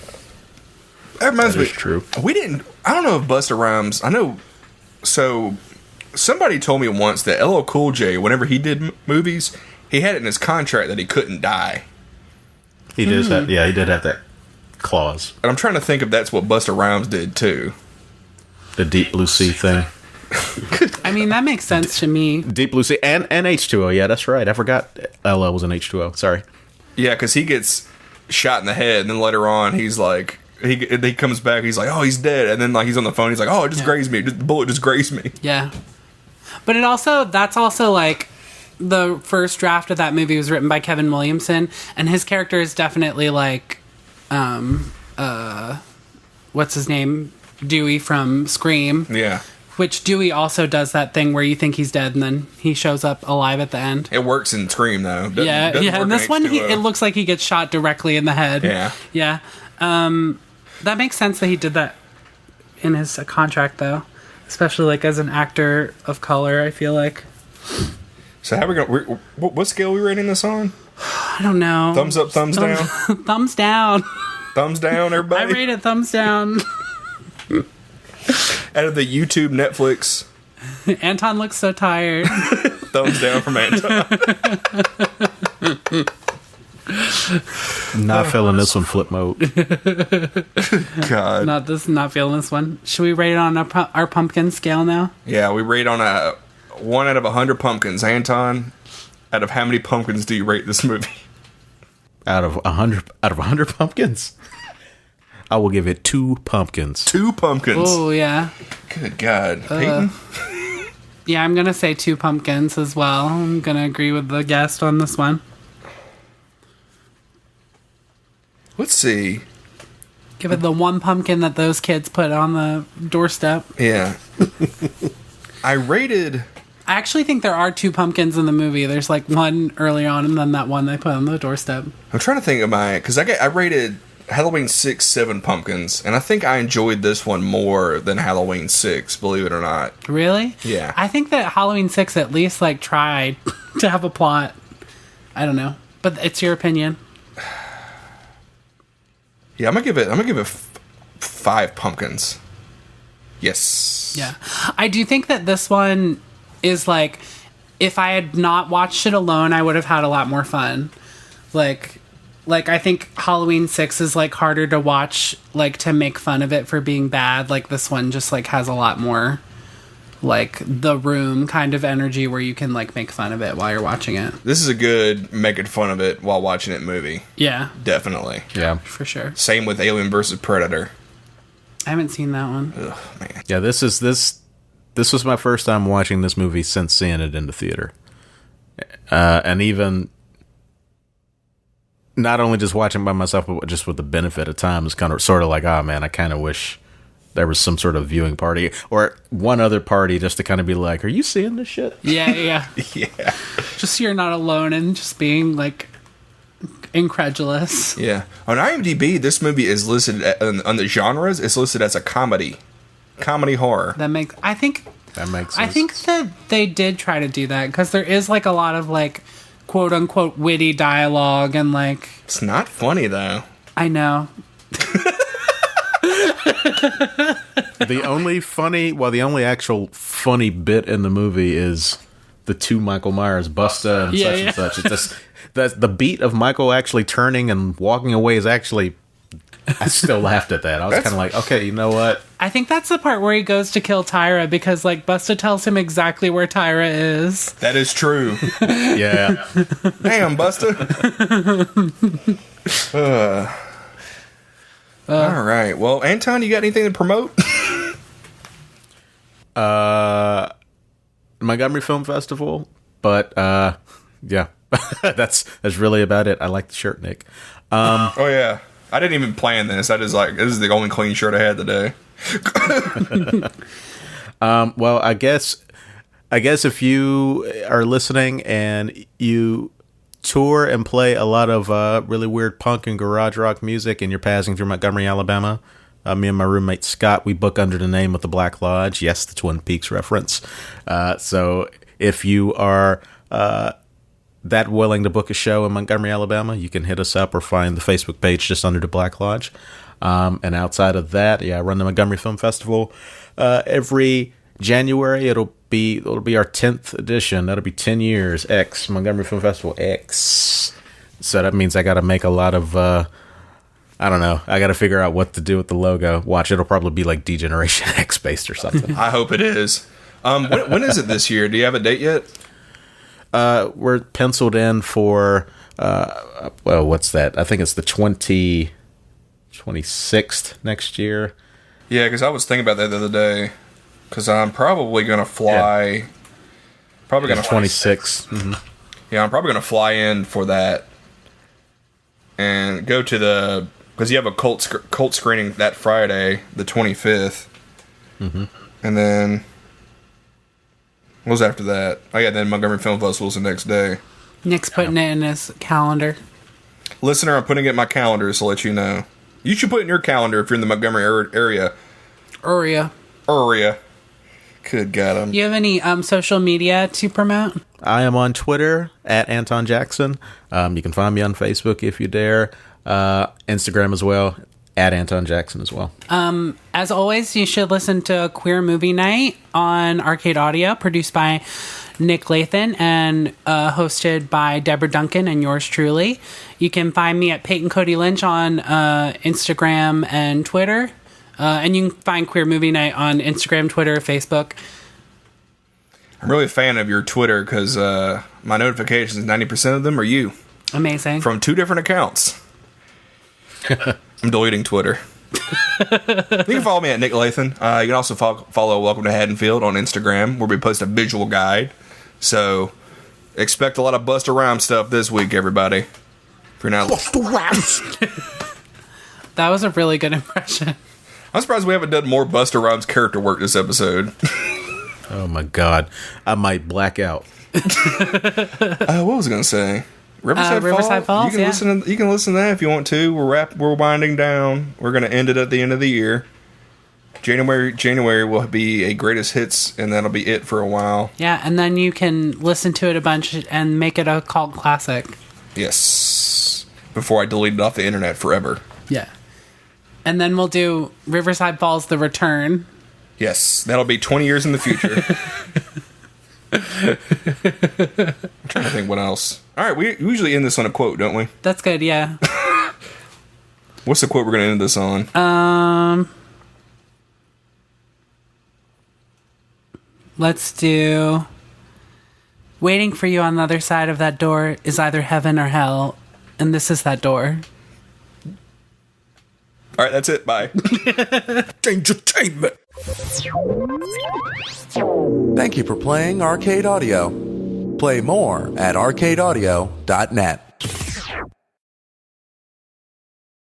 That reminds me. True. I don't know if Busta Rhymes. I know. So somebody told me once that LL Cool J, whenever he did movies, he had it in his contract that he couldn't die. He did that. Yeah, he did have that clause. And I'm trying to think if that's what Busta Rhymes did too. The Deep Blue Sea thing. I mean, that makes sense to me. Deep Blue Sea and H2O. Yeah, that's right. I forgot LL was in H2O. Sorry. Yeah, because he gets shot in the head, and then later on, he's like, he comes back, he's like, oh, he's dead, and then like he's on the phone, he's like, oh, it just grazed me, the bullet just grazed me. Yeah, but that's also like the first draft of that movie was written by Kevin Williamson, and his character is definitely like, what's his name, Dewey from Scream. Yeah. Which Dewey also does that thing where you think he's dead and then he shows up alive at the end. It works in Scream though. Yeah. And this one, it looks like he gets shot directly in the head. Yeah. That makes sense that he did that in his contract though, especially like as an actor of color. I feel like. So how we going? What scale are we rating this on? I don't know. Thumbs up, thumbs down. Thumbs down. Thumbs down, everybody. I rate it thumbs down. Out of the YouTube, Netflix. Anton looks so tired. Thumbs down from Anton. Not feeling this one, flip mode. God. Not feeling this one. Should we rate it on our pumpkin scale now? Yeah, we rate on a 1 out of 100 pumpkins. Anton, out of how many pumpkins do you rate this movie? Out of 100 pumpkins? I will give it 2 pumpkins. 2 pumpkins. Oh, yeah. Good God. Peyton? Yeah, I'm going to say 2 pumpkins as well. I'm going to agree with the guest on this one. Let's see. Give it the 1 pumpkin that those kids put on the doorstep. Yeah. I actually think there are 2 pumpkins in the movie. There's like one early on and then that one they put on the doorstep. I'm trying to think of because I rated Halloween 6 7 pumpkins, and I think I enjoyed this one more than Halloween 6, believe it or not. Really? Yeah. I think that Halloween 6 at least like tried to have a plot. I don't know, but it's your opinion. Yeah, I'm gonna give it 5 pumpkins. Yes. Yeah, I do think that this one is like, if I had not watched it alone, I would have had a lot more fun. Like, I think Halloween 6 is, like, harder to watch, like, to make fun of it for being bad. Like, this one just, like, has a lot more, like, The Room kind of energy where you can, like, make fun of it while you're watching it. This is a good making fun of it while watching it movie. Yeah. Definitely. Yeah. For sure. Same with Alien vs. Predator. I haven't seen that one. Ugh, man. Yeah, this this was my first time watching this movie since seeing it in the theater. And even not only just watching by myself, but just with the benefit of time, is kind of sort of like, oh man, I kind of wish there was some sort of viewing party or one other party just to kind of be like, are you seeing this shit? Yeah. Yeah. Just so you're not alone and just being like incredulous. Yeah. On IMDb, this movie is listed on the genres. It's listed as a comedy horror. That makes sense. I think that they did try to do that because there is like a lot of like quote unquote witty dialogue and like. It's not funny though. I know. The only actual funny bit in the movie is the two Michael Myers, Busta and such and such. It's just the beat of Michael actually turning and walking away is actually. I still laughed at that. I was kind of like, okay, you know what? I think that's the part where he goes to kill Tyra because like Busta tells him exactly where Tyra is. That is true. Yeah. Damn, Busta. All right. Well, Anton, you got anything to promote? Montgomery Film Festival, but yeah, that's really about it. I like the shirt, Nick. Oh yeah, I didn't even plan this. I just like this is the only clean shirt I had today. Well, I guess if you are listening and you tour and play a lot of really weird punk and garage rock music and you're passing through Montgomery, Alabama, me and my roommate Scott, we book under the name of the Black Lodge. Yes, the Twin Peaks reference. So if you are that willing to book a show in Montgomery, Alabama, you can hit us up or find the Facebook page just under the Black Lodge. And outside of that, I run the Montgomery Film Festival every January. It'll be our 10th edition. That'll be 10 years. X Montgomery Film Festival X. So that means I got to make a lot of. I don't know. I got to figure out what to do with the logo. Watch, it'll probably be like D-Generation X based or something. I hope it is. When is it this year? Do you have a date yet? We're penciled in for. Well, what's that? I think it's the 26th next year. Yeah, because I was thinking about that the other day. Because I'm probably going to fly. Yeah. Probably going to 26. Mm-hmm. Yeah, I'm probably going to fly in for that. And go to the. Because you have a cult screening that Friday, the 25th. Mm-hmm. And then. What was after that? Oh, yeah, then Montgomery Film Festival's the next day. Nick's putting it in his calendar. Listener, I'm putting it in my calendar to let you know. You should put it in your calendar if you're in the Montgomery area. Area. Good God. You have any social media to promote? I am on Twitter at Anton Jackson. You can find me on Facebook if you dare. Instagram as well, at Anton Jackson as well. As always, you should listen to Queer Movie Night on Arcade Audio, produced by Nick Lathan and hosted by Deborah Duncan and yours truly. You can find me at Peyton Cody Lynch on Instagram and Twitter. And you can find Queer Movie Night on Instagram, Twitter, Facebook. I'm really a fan of your Twitter because my notifications, 90% of them are you. Amazing. From 2 different accounts. I'm deleting Twitter. You can follow me at Nick Lathan. You can also follow Welcome to Haddonfield on Instagram, where we post a visual guide. So expect a lot of Busta Rhymes stuff this week, everybody. If you're not Busta Rhymes. That was a really good impression. I'm surprised we haven't done more Busta Rhymes character work this episode. Oh my God, I might black out. What was I gonna say? Riverside Falls. You can listen to that if you want to. We're winding down. We're gonna end it at the end of the year. January will be a greatest hits, and that'll be it for a while. Yeah, and then you can listen to it a bunch and make it a cult classic. Yes. Before I delete it off the internet forever. Yeah. And then we'll do Riverside Falls: The Return. Yes, that'll be 20 years in the future. I'm trying to think what else. All right, we usually end this on a quote, don't we? That's good, yeah. What's the quote we're going to end this on? Let's do... Waiting for you on the other side of that door is either heaven or hell, and this is that door. All right, that's it. Bye. Dangertainment. Thank you for playing Arcade Audio. Play more at arcadeaudio.net.